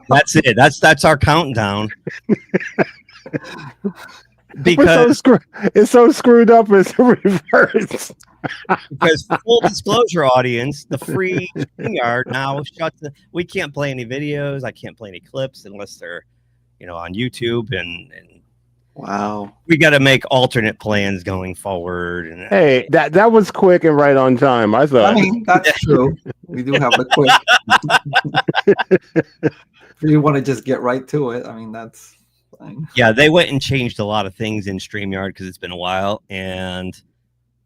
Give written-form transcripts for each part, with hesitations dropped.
That's it. That's our countdown. Because it's so screwed up, it's reversed. Because full disclosure, audience, the free StreamYard now shuts. We can't play any videos. I can't play any clips unless they're, on YouTube. And wow, we got to make alternate plans going forward. And hey, that was quick and right on time. I thought. I mean, that's true. We do have the quick. If you want to just get right to it, I mean, that's fine. Yeah, they went and changed a lot of things in StreamYard because it's been a while, and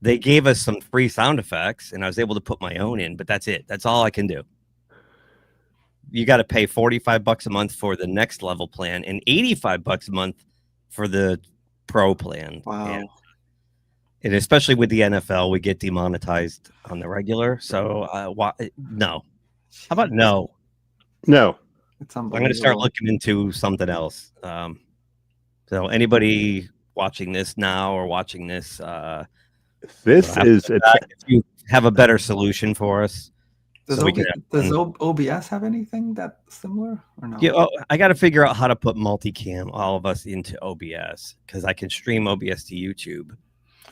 they gave us some free sound effects, and I was able to put my own in, but that's it. That's all I can do. You got to pay $45 a month for the next level plan and $85 a month for the pro plan. Wow. And especially with the NFL, we get demonetized on the regular. So no. How about no? No. I'm going to start looking into something else. So anybody watching this now or watching this, if you have a better solution for us. Does OBS have anything that's similar or no? Yeah, I got to figure out how to put multicam, all of us, into OBS, because I can stream OBS to YouTube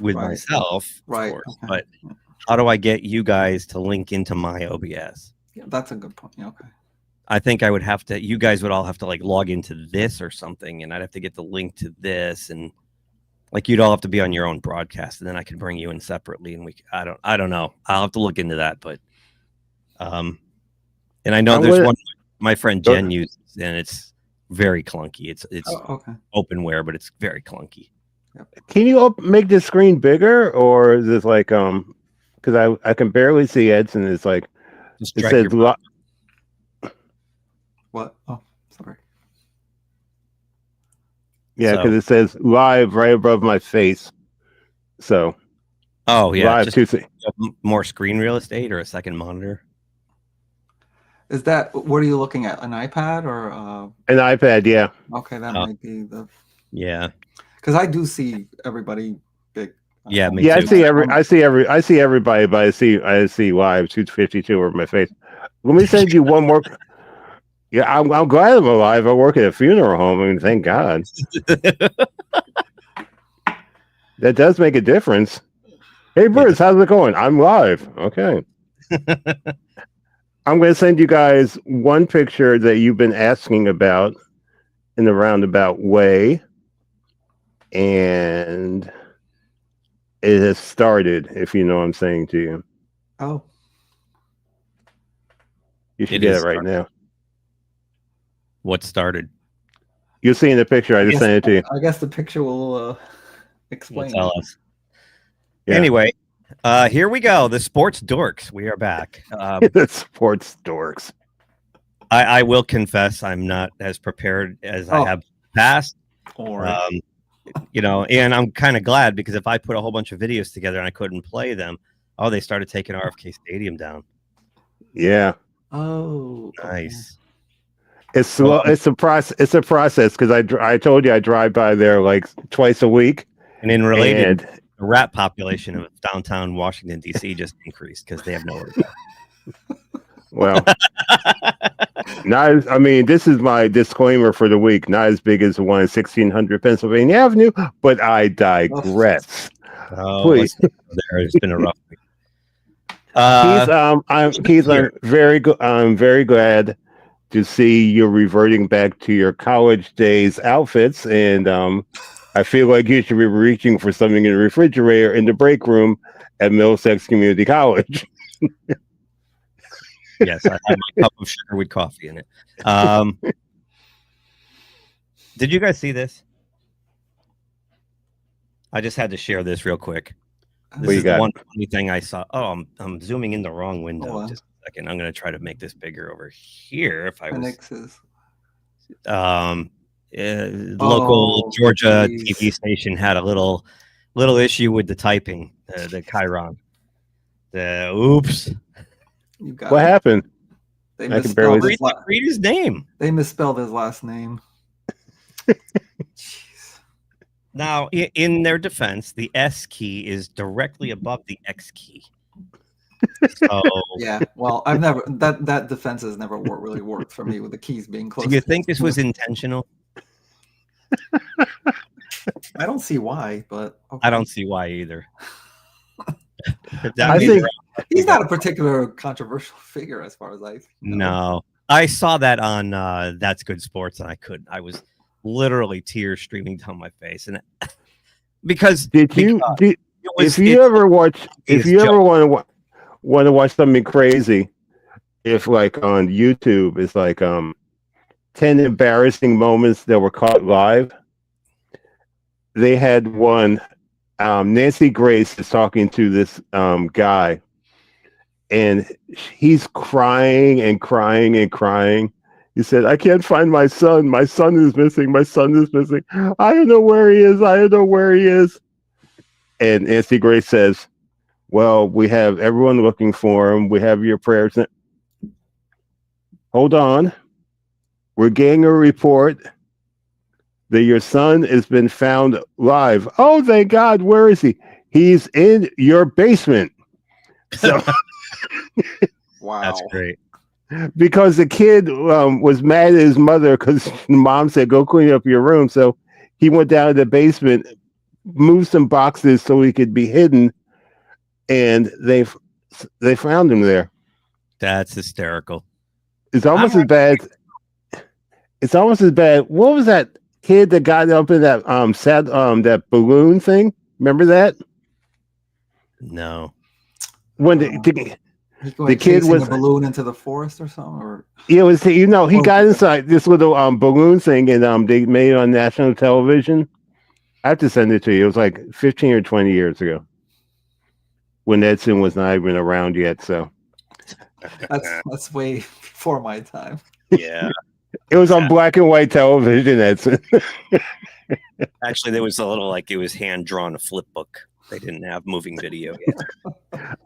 with myself, of course. Okay. But how do I get you guys to link into my OBS? Yeah, that's a good point. Okay. I think I would have to. You guys would all have to log into this or something, and I'd have to get the link to this, and you'd all have to be on your own broadcast, and then I could bring you in separately. And I don't know. I'll have to look into that, but. And I know there's one my friend Jen uses, and it's very clunky. It's openware, but it's very clunky. Can you make the screen bigger, or is this because I can barely see it, and it's it says what? Oh, sorry. Yeah, because it says live right above my face. So. Oh yeah, live just more screen real estate or a second monitor. Is that what are you looking at? An iPad or an iPad? Yeah. Okay, that might be the. Yeah. Because I do see everybody big. Yeah, me too. I see everybody, but I see live 252 over my face. Let me send you one more. Yeah, I'm glad I'm alive. I work at a funeral home, and thank God. That does make a difference. Hey, Bruce, how's it going? I'm live. Okay. I'm going to send you guys one picture that you've been asking about in the roundabout way. And it has started, if you know what I'm saying to you. Oh. You should get it right now. What started? You'll see in the picture. I just sent it to you. I guess the picture will explain. Tell us. Yeah. Anyway. Here we go. The Sports Dorks. We are back. The Sports Dorks. I will confess I'm not as prepared as I have past. And I'm kind of glad because if I put a whole bunch of videos together and I couldn't play them, they started taking RFK Stadium down. Yeah. Oh, nice. It's slow. It's a process. It's a process because I told you I drive by there twice a week. And in related. The rat population of downtown Washington, D.C. just increased because they have nowhere to go. Well, this is my disclaimer for the week. Not as big as the one at 1600 Pennsylvania Avenue, but I digress. Please. It's been a rough week. Keith, I'm very glad to see you're reverting back to your college days outfits, and I feel like you should be reaching for something in the refrigerator in the break room at Middlesex Community College. Yes, I have my cup of sugar with coffee in it. Did you guys see this? I just had to share this real quick. This is the one funny thing I saw. Oh, I'm zooming in the wrong window. Just a second. I'm going to try to make this bigger over here. If I was. Local Georgia TV station had a little issue with the typing, the Chiron. Oops. What happened? I can barely read his name. They misspelled his last name. Jeez. Now, in their defense, the S key is directly above the X key. So, Yeah, well, I've never that defense has never really worked for me with the keys being close. do you think this was intentional? I don't see why, but okay. I don't see why either. I think he's not a particular controversial figure as far as I know. No. I saw that on That's Good Sports, and I was literally tears streaming down my face, and because if you ever want to watch something crazy, if like on YouTube, it's like 10 embarrassing moments that were caught live. They had one. Nancy Grace is talking to this guy, and he's crying and crying and crying. He said, "I can't find my son. My son is missing. My son is missing. I don't know where he is. I don't know where he is." And Nancy Grace says, "Well, we have everyone looking for him. We have your prayers." Hold on. We're getting a report that your son has been found live. Oh, thank God. Where is he? He's in your basement. So, wow. That's great. Because the kid was mad at his mother because mom said, "Go clean up your room." So he went down to the basement, moved some boxes so he could be hidden, and they found him there. That's hysterical. It's almost as bad. It's almost as bad. What was that kid that got up in that that balloon thing? Remember that? No. When the kid was a balloon into the forest or something, or it was he got inside this little balloon thing, and they made it on national television. I have to send it to you. It was like 15 or 20 years ago when Edson was not even around yet. So that's way before my time. Yeah. It was on black and white television, Edson. Actually, there was a little it was hand drawn, a flip book. They didn't have moving video yet.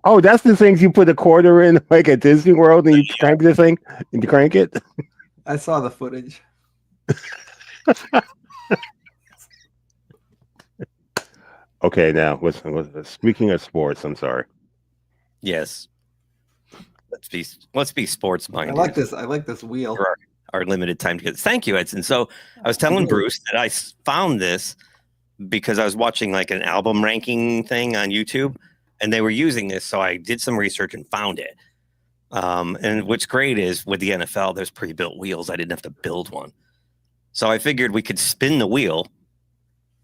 Oh, that's the things you put a quarter in, like at Disney World, and you crank the thing and you crank it. I saw the footage. Okay, now speaking of sports, I'm sorry. Yes. Let's be sports minded. I like this wheel. For our limited time together. Thank you, Edson. So I was telling Bruce that I found this because I was watching like an album ranking thing on YouTube, and they were using this. So I did some research and found it. And what's great is with the NFL, there's pre-built wheels. I didn't have to build one. So I figured we could spin the wheel.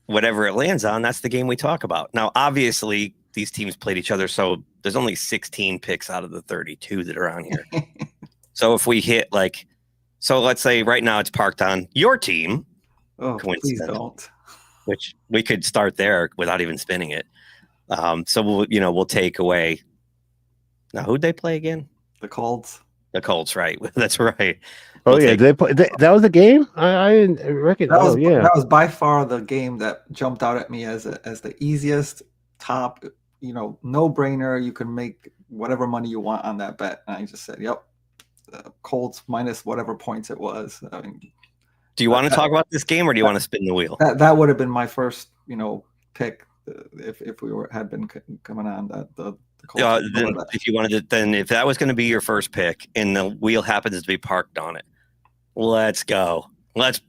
Whatever it lands on, that's the game we talk about. Now, obviously, these teams played each other, so there's only 16 picks out of the 32 that are on here. So if we hit so let's say right now it's parked on your team. Oh, please don't. Which we could start there without even spinning it. So we'll take away. Now, who'd they play again? The Colts. The Colts, right? That's right. Oh yeah, that was the game. I didn't recognize. That was by far the game that jumped out at me as the easiest top. No brainer. You can make whatever money you want on that bet. And I just said, "Yep, Colts minus whatever points it was." I mean, do you want to talk about this game, or do you want to spin the wheel? That would have been my first, pick if we had been coming on the Colts. Then if you wanted to, if that was going to be your first pick, and the wheel happens to be parked on it, let's go. Let's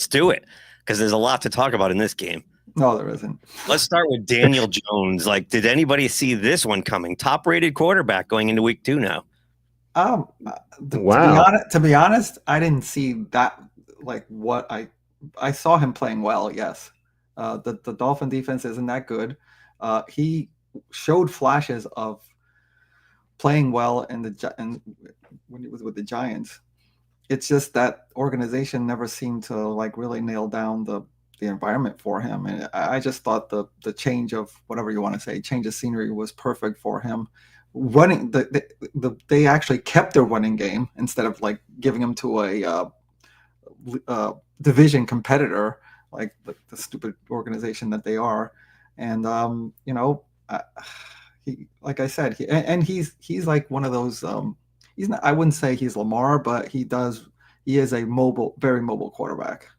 do it, because there's a lot to talk about in this game. No, there isn't. Let's start with Daniel Jones. Did anybody see this one coming? Top-rated quarterback going into week 2 now. Wow. To be honest, I didn't see that. What I saw him playing well. Yes, the Dolphin defense isn't that good. He showed flashes of playing well when he was with the Giants. It's just that organization never seemed to really nail down the environment for him, and I just thought the change of whatever you want to say, change of scenery was perfect for him. Running they actually kept their running game instead of giving him to a division competitor like the stupid organization that they are, and he, like I said, he's like one of those. He's not. I wouldn't say he's Lamar, but he is a very mobile quarterback.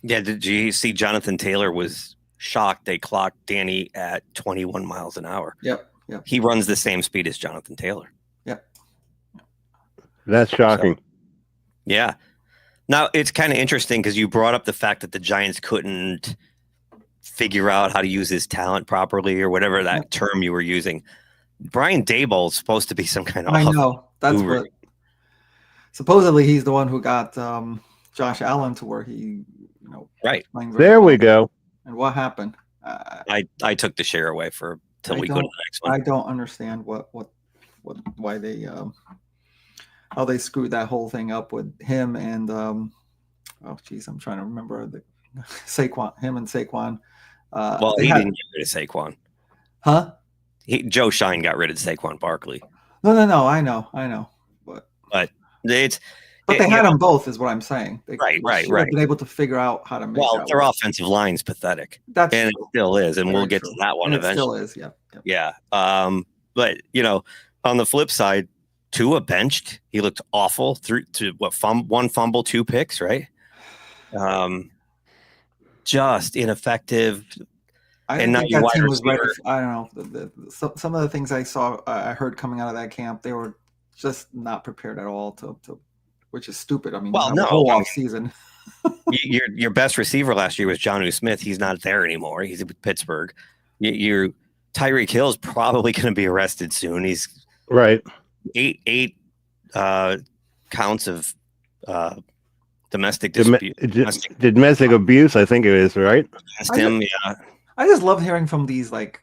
Yeah. Did you see Jonathan Taylor was shocked they clocked Danny at 21 miles an hour. Yep. He runs the same speed as Jonathan Taylor. Yep. That's shocking. So, yeah. Now, it's kind of interesting because you brought up the fact that the Giants couldn't figure out how to use his talent properly or whatever that term you were using. Brian Daboll is supposed to be some kind of I know. That's guru. what. Supposedly, he's the one who got Josh Allen to where he, right. There we go. And what happened? I took the share away till we go to the next one. I don't understand why they how they screwed that whole thing up with him and I'm trying to remember the Saquon, him and Saquon. Well, he didn't get rid of Saquon. Huh? Joe Shine got rid of Saquon Barkley. No, I know. But they had them both, is what I'm saying. They right. Been able to figure out how to make. Well, their offensive line's pathetic. And it still is, and we'll get to that one eventually. It still is, yeah. But on the flip side, Tua benched. He looked awful through to one fumble, 2 picks, right? Just ineffective. I think that team was ready. I don't know. Some of the things I heard coming out of that camp, they were just not prepared at all to which is stupid. I mean, the whole off season. your best receiver last year was Jonnu Smith. He's not there anymore. He's in Pittsburgh. Your Tyreek Hill is probably going to be arrested soon. He's right. Eight counts of domestic abuse. I think it is right. Yeah. I just love hearing from these like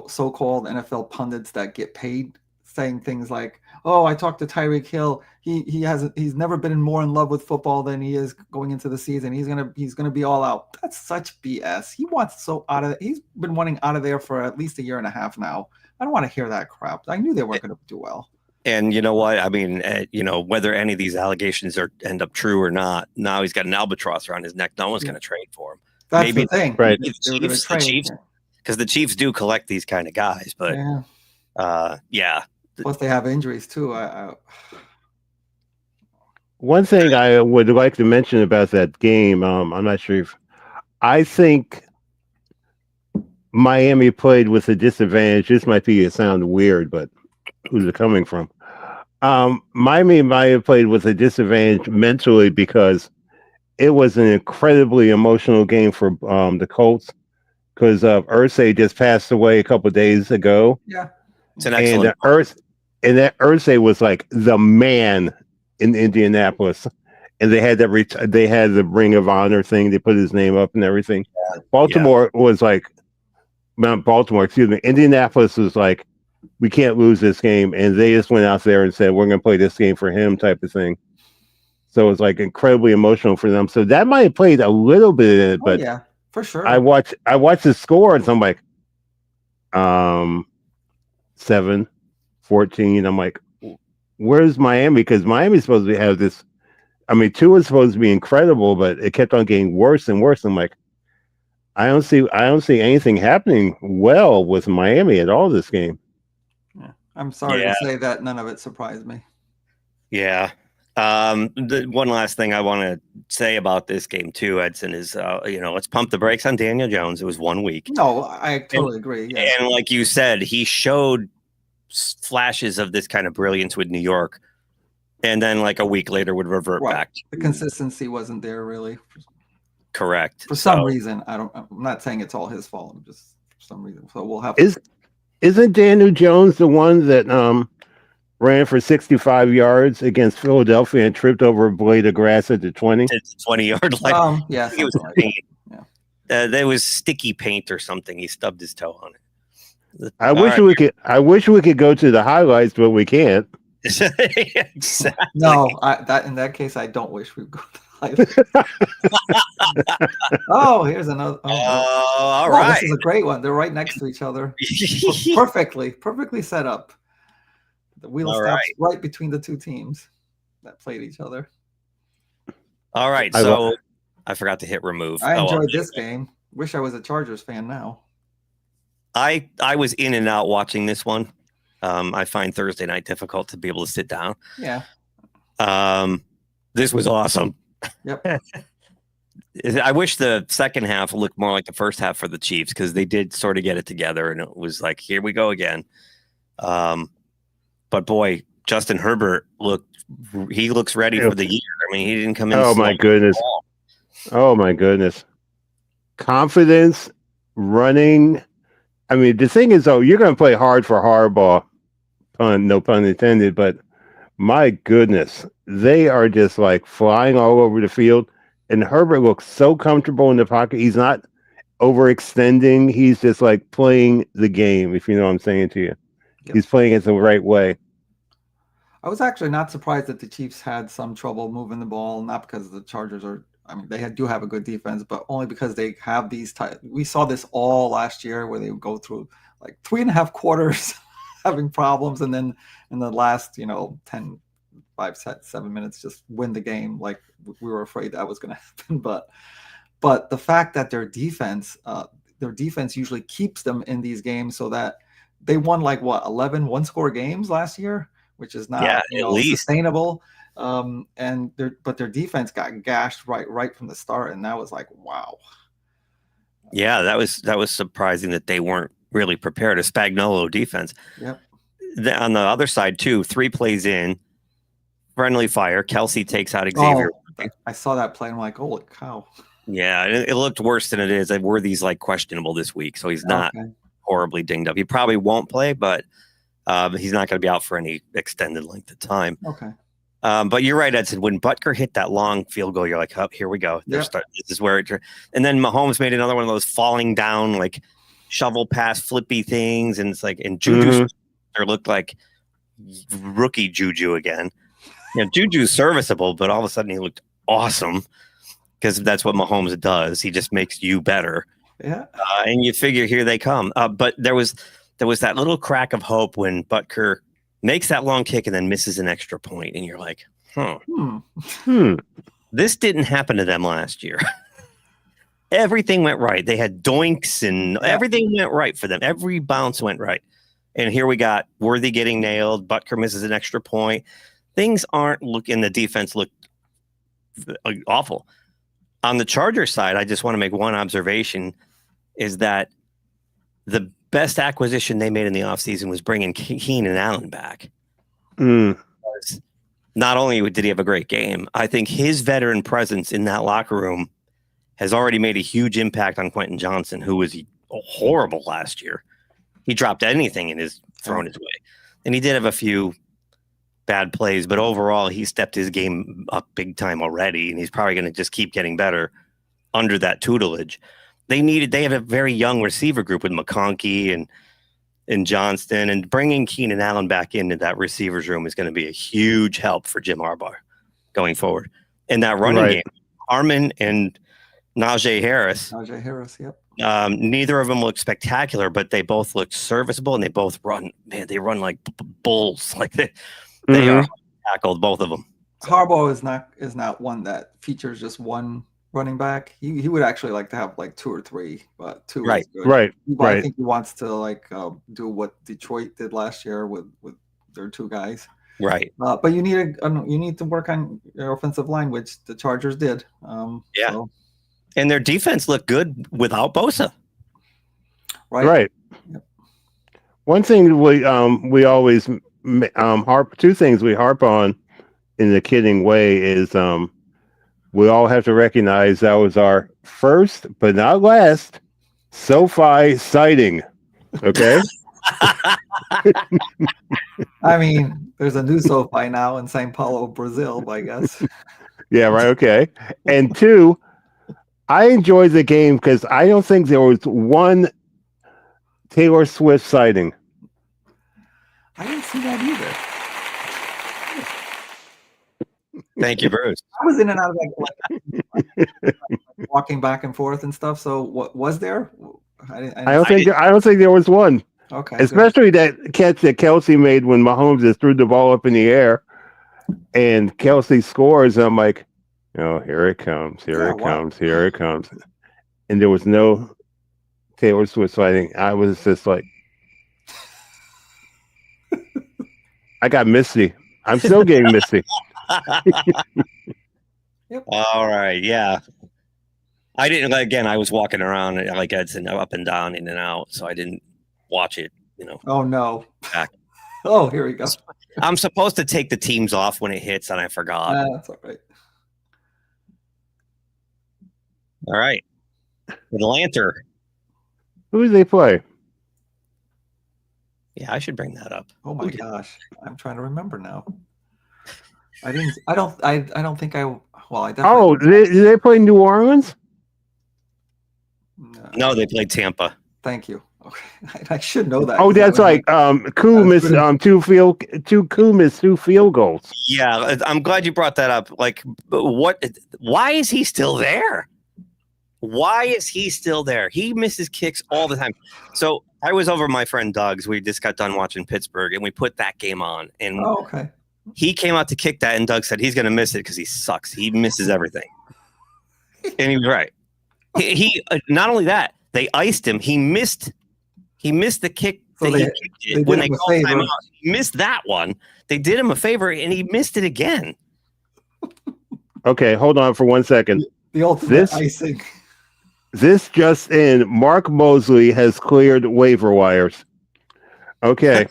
so-called NFL pundits that get paid saying things like, "Oh, I talked to Tyreek Hill. He's never been more in love with football than he is going into the season. He's gonna be all out." That's such BS. He's been wanting out of there for at least a year and a half now. I don't want to hear that crap. I knew they weren't going to do well. And you know what? I mean, whether any of these allegations end up true or not, now he's got an albatross around his neck. No one's going to trade for him. That's the thing, right? The Chiefs, because the Chiefs do collect these kind of guys, but yeah. Plus, they have injuries too. One thing I would like to mention about that game, I'm not sure if I think Miami played with a disadvantage. This might sound weird, but who's it coming from? Miami might have played with a disadvantage mentally because it was an incredibly emotional game for the Colts because Irsay just passed away a couple of days ago. Yeah, it's an excellent. And that Irsay was like the man in Indianapolis, and they had the Ring of Honor thing. They put his name up and everything. Yeah. Baltimore was like, not Baltimore, excuse me. Indianapolis was like, we can't lose this game, and they just went out there and said, we're going to play this game for him, type of thing. So it was like incredibly emotional for them. So that might have played a little bit in it, but yeah, for sure. I watched the score, and so I'm like, 7-14. I'm like, where's Miami? Because Miami's supposed to have this. I mean, Tua was supposed to be incredible, but it kept on getting worse and worse. I'm like, I don't see anything happening well with Miami at all this game. Yeah. I'm sorry to say that none of it surprised me. Yeah. The one last thing I want to say about this game too, Edson, is let's pump the brakes on Daniel Jones. It was 1 week. No, I totally agree. Yeah. And like you said, he showed flashes of this kind of brilliance with New York, and then like a week later would revert back. The consistency wasn't there really. Correct. For some reason, I'm not saying it's all his fault. Just for some reason. So we'll have. Isn't Daniel Jones the one that ran for 65 yards against Philadelphia and tripped over a blade of grass at the 20? It's 20-yard line. Yeah. It was paint. Yeah. There was sticky paint or something. He stubbed his toe on it. I wish we could go to the highlights, but we can't. Exactly. No, in that case, I don't wish we would go to the highlights. Oh, here's another. All right. This is a great one. They're right next to each other. Perfectly set up. The wheel stops right between the two teams that played each other. All right. So I forgot to hit remove. I enjoyed this game. Wish I was a Chargers fan now. I was in and out watching this one. I find Thursday night difficult to be able to sit down. Yeah. This was awesome. Yep. I wish the second half looked more like the first half for the Chiefs because they did sort of get it together, and it was like, here we go again. But boy, Justin Herbert looks ready for the year. I mean, he didn't come in. Oh my goodness! Oh my goodness! Confidence, running. I mean, the thing is, though, you're going to play hard for Harbaugh. No pun intended. But my goodness, they are just like flying all over the field. And Herbert looks so comfortable in the pocket. He's not overextending. He's just like playing the game, if you know what I'm saying to you. Yep. He's playing it the right way. I was actually not surprised that the Chiefs had some trouble moving the ball, not because the Chargers are, I mean, do have a good defense, but only because they have these we saw this all last year where they would go through like 3.5 quarters having problems, and then in the last, 10, 5, 7 minutes just win the game. Like we were afraid that was going to happen, but the fact that their defense usually keeps them in these games, so that they won like 11 one-score games last year, which is not sustainable. But their defense got gashed right from the start, and that was like, wow. Yeah, that was surprising that they weren't really prepared. A Spagnuolo defense. Yep. On the other side too, 3 plays in, friendly fire. Kelsey takes out Xavier. I saw that play. I'm like, holy cow. Yeah, it looked worse than it is. Worthy's like questionable this week, so he's not horribly dinged up. He probably won't play, but he's not going to be out for any extended length of time. Okay. But you're right, Edson. When Butker hit that long field goal, you're like, oh, here we go. This is where it. And then Mahomes made another one of those falling down, like shovel pass, flippy things, and it's like, and Juju looked like rookie Juju again. Juju's serviceable, but all of a sudden he looked awesome because that's what Mahomes does. He just makes you better. Yeah. And you figure here they come. But there was that little crack of hope when Butker makes that long kick and then misses an extra point, and you're like, this didn't happen to them last year. Everything went right. They had doinks and everything went right for them. Every bounce went right. And here we got Worthy getting nailed. Butker misses an extra point. Things aren't looking. The defense looked awful. On the Chargers side, I just want to make one observation, is that the best acquisition they made in the offseason was bringing Keenan Allen back. Not only did he have a great game, I think his veteran presence in that locker room has already made a huge impact on Quentin Johnson, who was horrible last year. He dropped anything thrown his way. And he did have a few bad plays, but overall he stepped his game up big time already, and he's probably going to just keep getting better under that tutelage. They had a very young receiver group with McConkey and Johnston, and bringing Keenan Allen back into that receivers room is going to be a huge help for Jim Harbaugh going forward. And that running game, Harmon and Najee Harris. Yep. Neither of them look spectacular, but they both look serviceable, and they both run. Man, they run like bulls. Like they are tackled, both of them. Harbaugh is not one that features just one running back. He would actually like to have like 2 or 3, but 2 is good. Right. I think he wants to do what Detroit did last year with their 2 guys. Right. But you need to work on your offensive line, which the Chargers did. So. And their defense looked good without Bosa. Right. Yep. One thing we always harp. 2 things we harp on in the kidding way is we all have to recognize that was our first, but not last, SoFi sighting. Okay. I mean, there's a new SoFi now in Sao Paulo, Brazil, I guess. Yeah. Right. Okay. And 2. I enjoyed the game because I don't think there was one Taylor Swift sighting. I didn't see that either. Thank you, Bruce. I was in and out of like walking back and forth and stuff. So what was there? I don't think there was one. Okay. Especially that catch that Kelsey made when Mahomes just threw the ball up in the air, and Kelsey scores. And I'm like, here it comes, here it comes. And there was no Taylor Swift sighting. I was just like, I got misty. I'm still getting misty. Yep. All right. Yeah. I didn't. Again, I was walking around like Edson, up and down, in and out, so I didn't watch it. Oh no. Back. Oh, here we go. I'm supposed to take the teams off when it hits, and I forgot. That's all right. All right, Atlanta. Who do they play? Yeah, I should bring that up. Oh my gosh, I'm trying to remember now. I didn't. I don't think I. Well, I definitely. Oh, did they play New Orleans? No, they played Tampa. Thank you. Okay, I should know that. Oh, that's like Koo missed two field goals. Yeah, I'm glad you brought that up. Like, what? Why is he still there? Why is he still there? He misses kicks all the time. So I was over at my friend Doug's. We just got done watching Pittsburgh, and we put that game on. And okay. He came out to kick that, and Doug said he's going to miss it because he sucks. He misses everything. And he was right. He not only that, they iced him. He missed the kick So that he kicked it when they called timeout. He missed that one. They did him a favor, and he missed it again. Okay, hold on for 1 second. The ultimate icing. This just in, Mark Mosley has cleared waiver wires. Okay.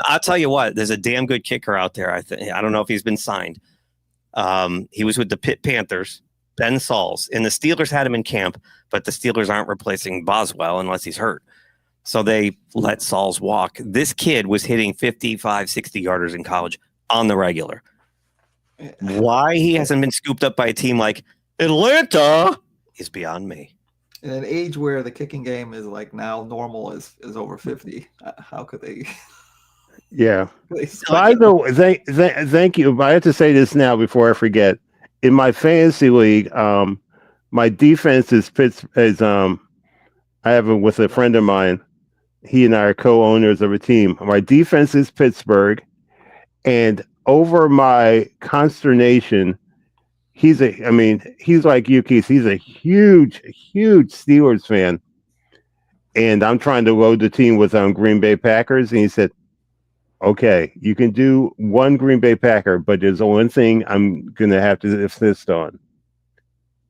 I'll tell you what, there's a damn good kicker out there. I don't know if he's been signed. He was with the Pitt Panthers, Ben Sauls, and the Steelers had him in camp, but the Steelers aren't replacing Boswell unless he's hurt. So they let Sauls walk. This kid was hitting 55, 60 yarders in college on the regular. Why he hasn't been scooped up by a team like Atlanta is beyond me. In an age where the kicking game is like now normal is over 50, how could they? Yeah. I know. Thank you. But I have to say this now before I forget. In my fantasy league, my defense is I have it with a friend of mine. He and I are co-owners of a team. My defense is Pittsburgh, and over my consternation, he's like you, Keith. He's a huge Steelers fan, and I'm trying to load the team with Green Bay Packers, and he said, "Okay, you can do one Green Bay Packer, but there's one thing I'm gonna have to insist on.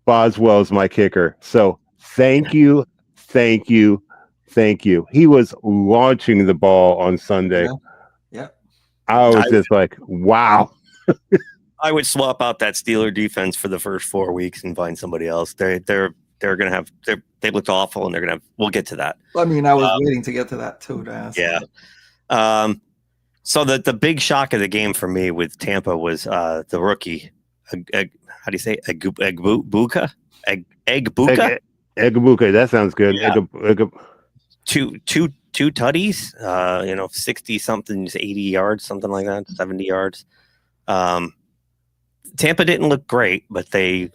Boswell's my kicker." So thank you. He was launching the ball on Sunday. Yeah. I was just like, wow. I would swap out that Steeler defense for the first 4 weeks and find somebody else. They're gonna have they looked awful, and they're gonna have. We'll get to that. I mean, I was waiting to get to that too. Yeah. So the big shock of the game for me with Tampa was the rookie. How do you say Egbuka? Egbuka? Egbuka. That sounds good. Yeah. Two tutties. 60 something, 80 yards, something like that, 70 yards. Tampa didn't look great, but they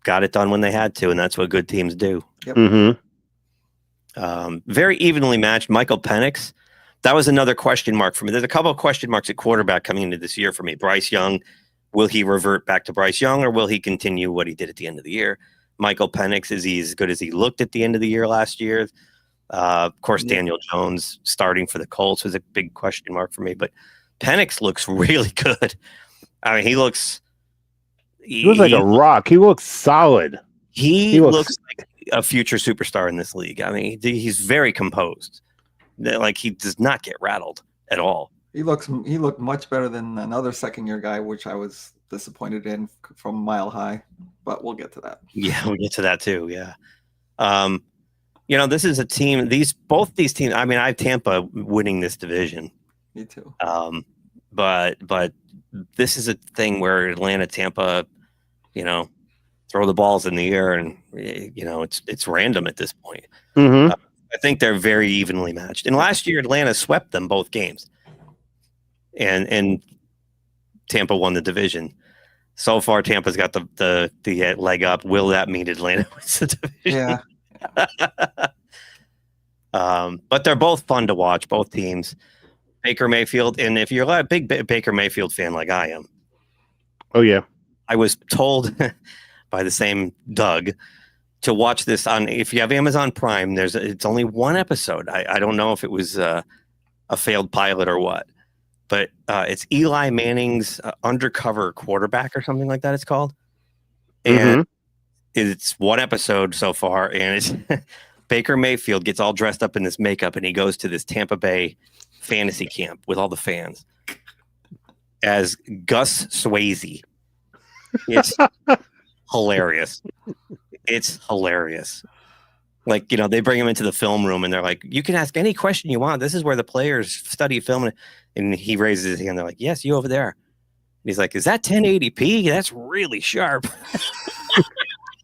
got it done when they had to, and that's what good teams do. Yep. Mm-hmm. Very evenly matched. Michael Penix. That was another question mark for me. There's a couple of question marks at quarterback coming into this year for me. Bryce Young, will he revert back to Bryce Young, or will he continue what he did at the end of the year? Michael Penix, is he as good as he looked at the end of the year last year? Of course, Daniel Jones starting for the Colts was a big question mark for me, but Penix looks really good. I mean, he looks like a rock. He looks solid. He looks like a future superstar in this league. I mean, he's very composed. Like, he does not get rattled at all. He looked much better than another second-year guy, which I was disappointed in from Mile High. But we'll get to that. Yeah, we'll get to that too. Yeah. This is a team. Both these teams. I mean, I have Tampa winning this division. Me too. But this is a thing where Atlanta, Tampa, throw the balls in the air, and it's random at this point. Mm-hmm. I think they're very evenly matched. And last year, Atlanta swept them both games, and Tampa won the division. So far, Tampa's got the leg up. Will that mean Atlanta wins the division? Yeah. But they're both fun to watch, both teams. Baker Mayfield, and if you're a big Baker Mayfield fan like I am, oh yeah, I was told by the same Doug to watch this on. If you have Amazon Prime, it's only one episode. I don't know if it was a failed pilot or what, but it's Eli Manning's Undercover Quarterback or something like that. It's called. and it's one episode so far, and it's Baker Mayfield gets all dressed up in this makeup, and he goes to this Tampa Bay fantasy camp with all the fans as Gus Swayze. It's hilarious. It's hilarious. Like, you know, they bring him into the film room and they're like, you can ask any question you want. This is where the players study film. And he raises his hand. They're like, yes, you over there. And he's like, is that 1080p? That's really sharp.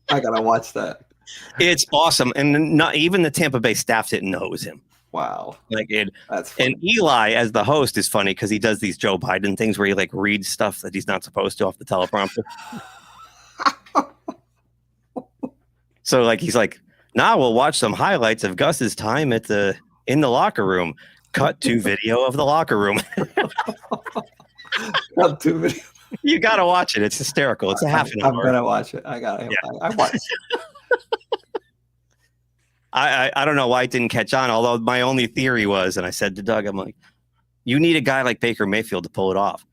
I gotta watch that. It's awesome. And not even the Tampa Bay staff didn't know it was him. Wow. Like it. That's funny. And Eli, as the host, is funny because he does these Joe Biden things where he like reads stuff that he's not supposed to off the teleprompter. So like he's like, now we'll watch some highlights of Gus's time in the locker room. Cut to video of the locker room. Cut to video. You gotta watch it. It's hysterical. It's a half an hour. I'm gonna watch it. I watch it. I don't know why it didn't catch on, although my only theory was, and I said to Doug, I'm like, you need a guy like Baker Mayfield to pull it off.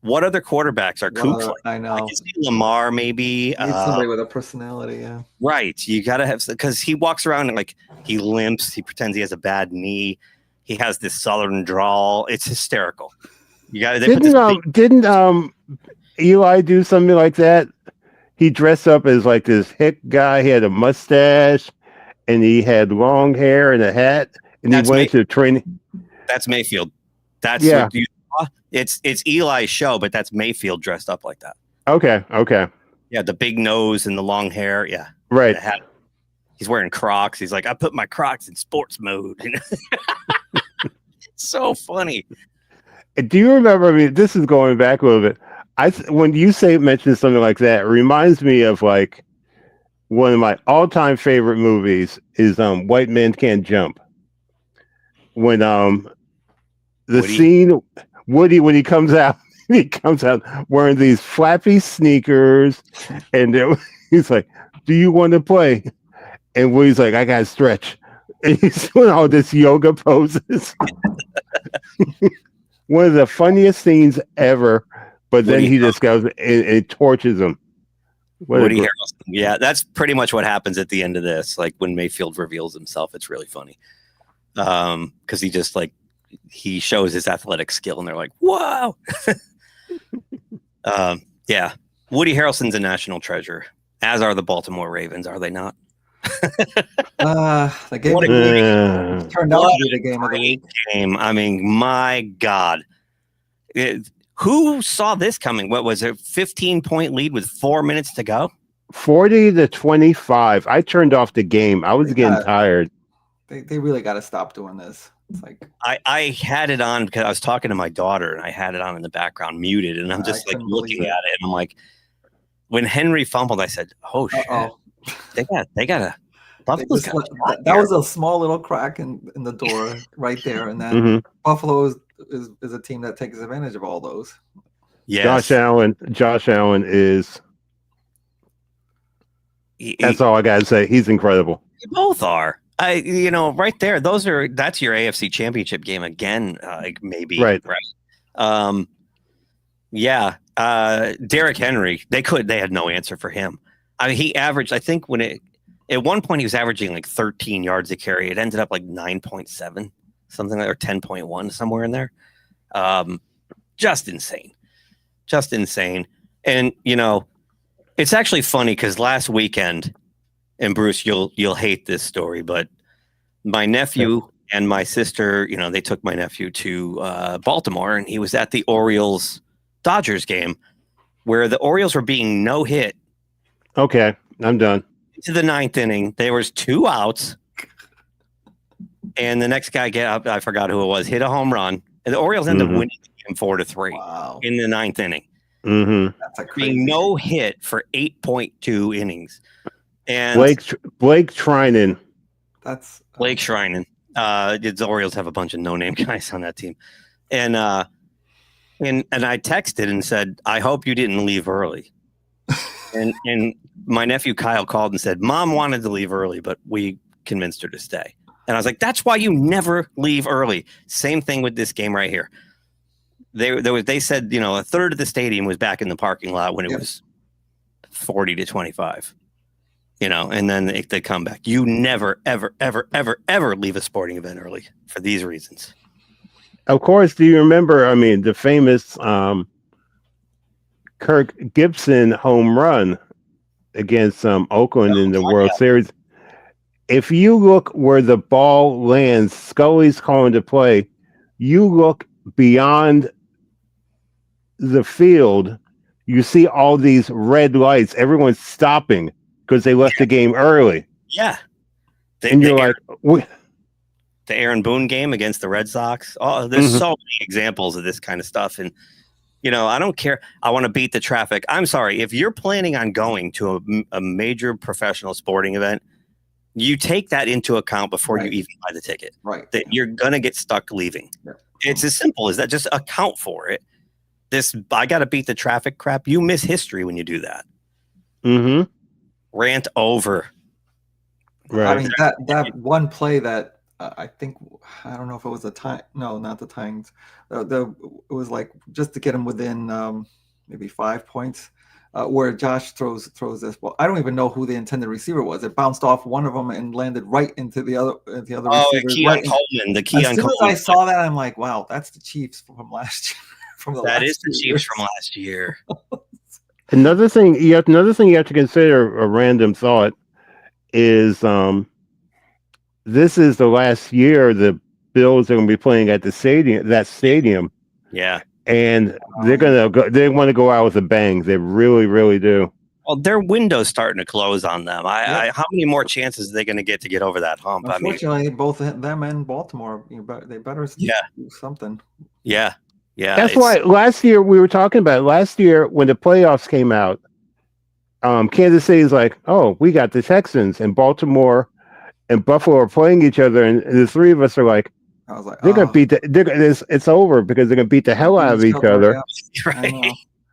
What other quarterbacks are kooks like? I know. I can see Lamar, maybe. You need somebody with a personality, yeah. Right. You got to have, because he walks around and like he limps. He pretends he has a bad knee. He has this southern drawl. It's hysterical. You got to. Didn't Eli do something like that? He dressed up as like this hick guy. He had a mustache and he had long hair and a hat. And he went to training. That's Mayfield. That's what you. It's Eli's show, but that's Mayfield dressed up like that. Okay. Yeah, the big nose and the long hair. Yeah, right. He's wearing Crocs. He's like, I put my Crocs in sports mode. So funny. Do you remember? I mean, this is going back a little bit. When you mention something like that, it reminds me of like one of my all-time favorite movies is White Men Can't Jump. When scene. Woody, when he comes out wearing these flappy sneakers, and he's like, "Do you want to play?" And Woody's like, "I got to stretch," and he's doing all this yoga poses. One of the funniest scenes ever. But then he just goes and torches him. Woody Harrelson. Yeah, that's pretty much what happens at the end of this. Like when Mayfield reveals himself, it's really funny because he just like. He shows his athletic skill and they're like, whoa. Yeah. Woody Harrelson's a national treasure, as are the Baltimore Ravens, are they not? The game turned out to be the game of the week. I mean, my God. Who saw this coming? What was it? 15-point lead with 4 minutes to go? 40-25. I turned off the game. I was getting tired. They really got to stop doing this. It's like I had it on because I was talking to my daughter and I had it on in the background muted and I'm just like looking at it and I'm like, when Henry fumbled, I said, "Oh shit, they got Buffalo's got that was a small little crack in the door right there, and then Buffalo is a team that takes advantage of all those." Yes. Josh Allen is. That's all I gotta say. He's incredible. They both are. Right there. That's your AFC Championship game again. Maybe right. Yeah. Derrick Henry. They had no answer for him. I mean, he averaged. I think at one point he was averaging like 13 yards a carry. It ended up like 9.7, something like, or 10.1, somewhere in there. Just insane. And it's actually funny because last weekend. And Bruce, you'll hate this story, but my nephew and my sister, they took my nephew to Baltimore, and he was at the Orioles-Dodgers game where the Orioles were being no hit. Okay, I'm done. To the ninth inning, there was 2 outs, and the next guy I forgot who it was, hit a home run, and the Orioles ended up winning the game 4-3 in the ninth inning. That's a crazy being no hit for 8.2 innings. And Blake Trinan. That's Blake Trinan. The Orioles have a bunch of no-name guys on that team. And I texted and said, I hope you didn't leave early. and my nephew Kyle called and said, Mom wanted to leave early, but we convinced her to stay. And I was like, that's why you never leave early. Same thing with this game right here. They said, a third of the stadium was back in the parking lot when it was 40-25. And then if they come back, you never, ever, ever, ever, ever leave a sporting event early for these reasons. Of course, do you remember? I mean, the famous Kirk Gibson home run against Oakland in the World Series. If you look where the ball lands, Scully's calling to play. You look beyond the field, you see all these red lights. Everyone's stopping because they left the game early. Yeah. And you're like, the Aaron Boone game against the Red Sox. Oh, there's so many examples of this kind of stuff. And, I don't care. I want to beat the traffic. I'm sorry. If you're planning on going to a major professional sporting event, you take that into account before you even buy the ticket. Right. That you're going to get stuck leaving. Yeah. It's as simple as that. Just account for it. I got to beat the traffic crap. You miss history when you do that. Mm-hmm. Rant over. Right. I mean, that one play that I think, I don't know if it was not the Titans. It was like just to get him within maybe 5 points, where Josh throws this ball. I don't even know who the intended receiver was. It bounced off one of them and landed right into the other. Keon Coleman. As soon as I saw that, I'm like, wow, that's the Chiefs from last year. That is the Chiefs from last year. Another thing you have to consider, a random thought, is this is the last year the Bills are going to be playing at that stadium. Yeah, and they want to go out with a bang. They really, really do. Well, their window's starting to close on them. How many more chances are they going to get over that hump? Unfortunately, both them and Baltimore, they better do something. Yeah. Yeah, that's why last year we were talking about. Last year when the playoffs came out, Kansas City is like, "Oh, we got the Texans," and Baltimore and Buffalo are playing each other, and the three of us are like, I was like, "They're gonna beat it's over because they're gonna beat the hell out of each other." Right,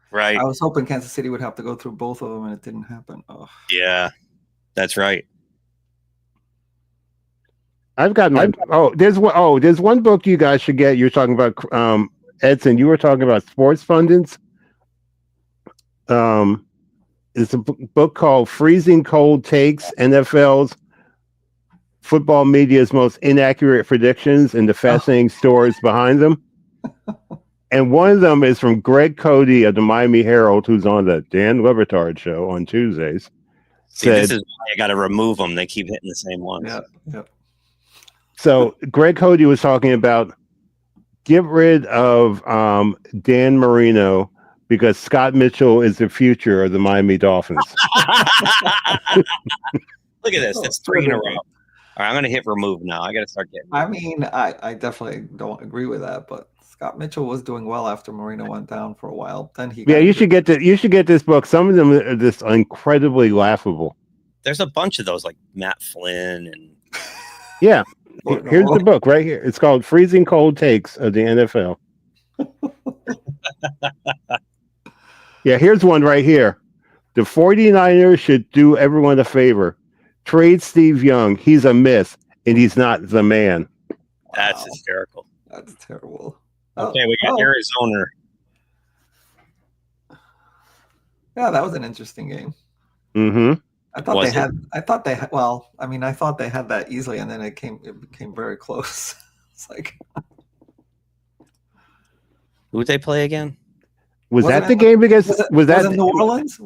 right. I was hoping Kansas City would have to go through both of them, and it didn't happen. Oh. Yeah, that's right. I've got there's one book you guys should get. You're talking about Edson, you were talking about sports pundits. It's a book called Freezing Cold Takes, NFL's Football Media's Most Inaccurate Predictions and the Fascinating Stories Behind them. And one of them is from Greg Cody of the Miami Herald, who's on the Dan Lebertard show on Tuesdays. This is why I got to remove them. They keep hitting the same ones. Yep. So Greg Cody was talking about get rid of Dan Marino because Scott Mitchell is the future of the Miami Dolphins. Look at this. That's 3 in a row. All right, I'm going to hit remove now. I got to start getting. I mean, I definitely don't agree with that, but Scott Mitchell was doing well after Marino went down for a while. Then you should get this book. Some of them are just incredibly laughable. There's a bunch of those, like Matt Flynn and. Yeah. Here's the book right here. It's called Freezing Cold Takes of the NFL. Yeah, here's one right here. The 49ers should do everyone a favor. Trade Steve Young. He's a myth, and he's not the man. That's hysterical. That's terrible. Okay, we got Arizona. Yeah, that was an interesting game. Mm-hmm. I thought they had that easily, and then it became very close. It's like, who would they play again? Was that the game against? Was that New Orleans?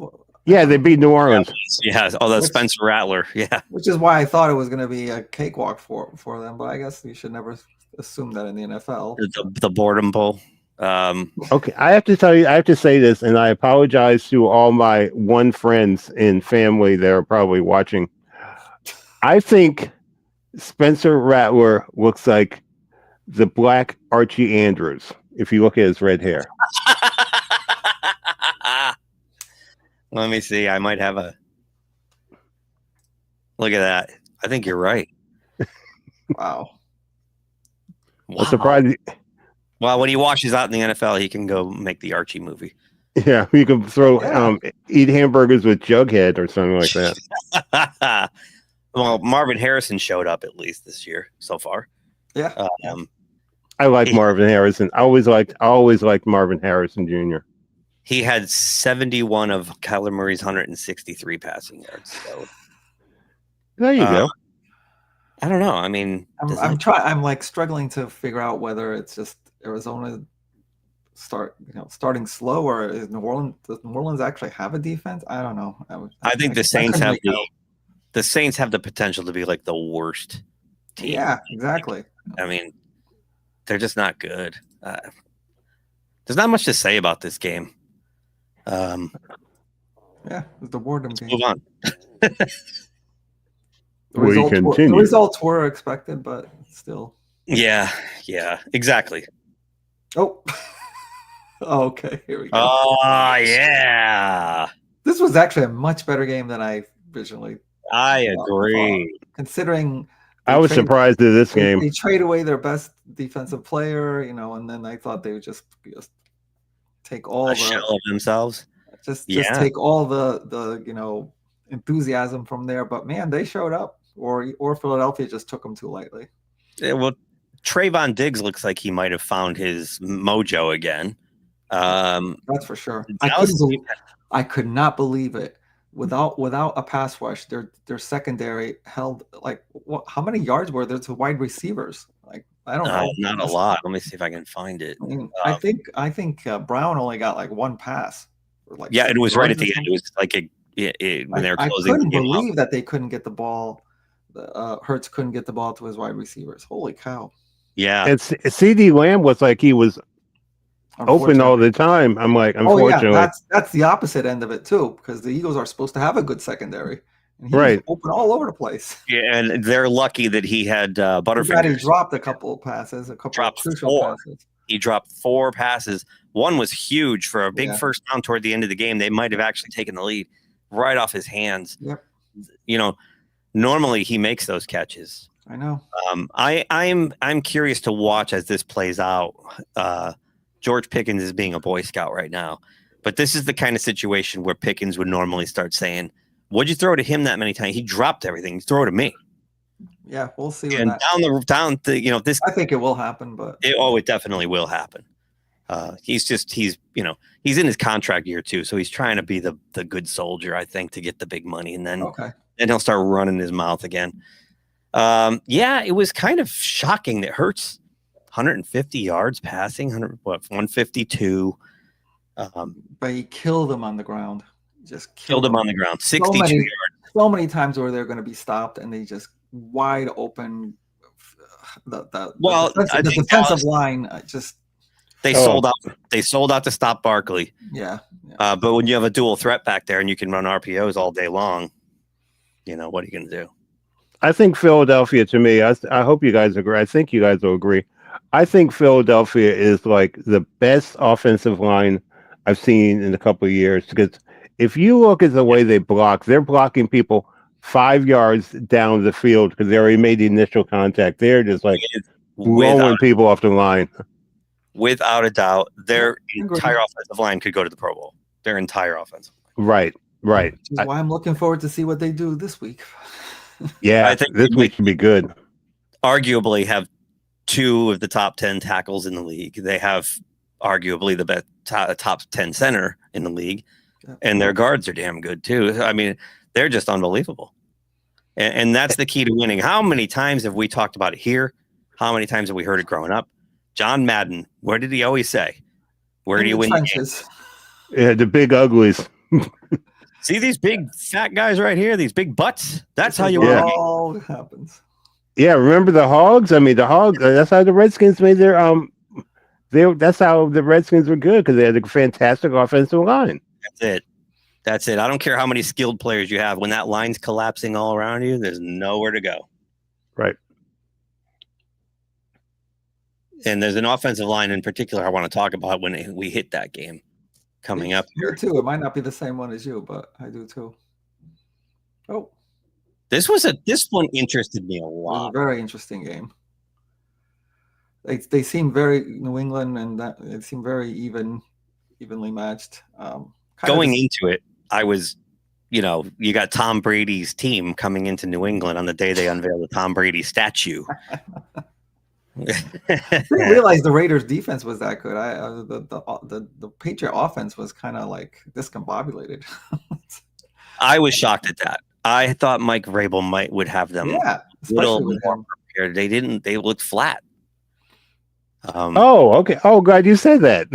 Yeah, they beat New Orleans. Yeah. Oh, that's Spencer Rattler. Yeah. Which is why I thought it was going to be a cakewalk for them, but I guess you should never assume that in the NFL. The boredom bowl. Okay, I have to say this, and I apologize to all my one friends and family that are probably watching. I think Spencer Rattler looks like the black Archie Andrews if you look at his red hair. Let me see. I might have a look at that. I think you're right. Wow. I'm surprised. Well, when he washes out in the NFL, he can go make the Archie movie. Yeah, you can eat hamburgers with Jughead or something like that. Well, Marvin Harrison showed up at least this year so far. Yeah. I like Marvin Harrison. I always liked Marvin Harrison Jr. He had 71 of Kyler Murray's 163 passing yards. So There you go. I don't know. I mean, I'm like struggling to figure out whether it's just Arizona starting slow, or does New Orleans actually have a defense? I don't know. I think the Saints have the Saints have the potential to be like the worst team. Yeah, exactly. I mean, they're just not good. There's not much to say about this game. Yeah, it's the boredom game. Move on. The results were expected, but still. Yeah, exactly. Oh, okay. Here we go. Oh, yeah. This was actually a much better game than I originally. I agree. Considering I was surprised at this game. They trade away their best defensive player, and then I thought they would just take all shell of themselves. Just take all the enthusiasm from there. But man, they showed up. Or Philadelphia just took them too lightly. Yeah, well, Trayvon Diggs looks like he might have found his mojo again. That's for sure. I could not believe it. Without a pass rush, their secondary held how many yards were there to wide receivers? Like, I don't know. Not a lot. Let me see if I can find it. I think Brown only got like one pass. It was right at the end. It was like when they were closing. I couldn't believe that they couldn't get the ball. Hurts couldn't get the ball to his wide receivers. Holy cow! Yeah, and CD Lamb was like he was open all the time. I'm like, unfortunately, that's the opposite end of it too, because the Eagles are supposed to have a good secondary, and he was open all over the place. Yeah, and they're lucky that he had Butterfingers. He dropped a couple of passes, crucial passes. He dropped 4 passes. One was huge for a big first down toward the end of the game. They might have actually taken the lead right off his hands. Yep. Normally he makes those catches. I know. I'm curious to watch as this plays out. George Pickens is being a Boy Scout right now, but this is the kind of situation where Pickens would normally start saying, "What'd you throw to him that many times? He dropped everything. You throw to me." Yeah, we'll see. And this. I think it will happen, but it definitely will happen. He's in his contract year too, so he's trying to be the good soldier, I think, to get the big money, and then he'll start running his mouth again. It was kind of shocking that Hurts 150 yards passing, 152. But he killed him on the ground. Just killed him on the ground. 62 yards. So many times where they're going to be stopped, and they just wide open. The defensive line just. They sold out. They sold out to stop Barkley. Yeah. But when you have a dual threat back there and you can run RPOs all day long, what are you going to do? I think Philadelphia, to me, I hope you guys agree. I think you guys will agree. I think Philadelphia is like the best offensive line I've seen in a couple of years. Because if you look at the way they block, they're blocking people 5 yards down the field because they already made the initial contact. They're just like blowing people off the line. Without a doubt, their entire offensive line could go to the Pro Bowl. Their entire offensive line. Right. Which is why I'm looking forward to see what they do this week. Yeah, I think this week should be good. Arguably have 2 of the top 10 tackles in the league. They have arguably the best top 10 center in the league. And their guards are damn good too. I mean, they're just unbelievable. And that's the key to winning. How many times have we talked about it here? How many times have we heard it growing up? John Madden, what did he always say? Where do you win games? Yeah, the big uglies. See these big fat guys right here, these big butts? That's how you win. All happens. Yeah, remember the Hogs? I mean, the Hogs, that's how the Redskins made their that's how the Redskins were good, because they had a fantastic offensive line. That's it. I don't care how many skilled players you have. When that line's collapsing all around you, there's nowhere to go. Right. And there's an offensive line in particular I want to talk about when we hit that game coming up here. Me too. It might not be the same one as you, but I do too. Oh. This one interested me a lot. It was a very interesting game. They seem very New England, and it seemed very evenly matched. Going into it, I was, you got Tom Brady's team coming into New England on the day they unveiled the Tom Brady statue. I didn't realize the Raiders' defense was that good. The Patriot offense was kind of like discombobulated. I was shocked at that. I thought Mike Vrabel would have them Yeah, little especially with more him. prepared. They didn't. They looked flat. Oh, okay. Oh, glad you said that.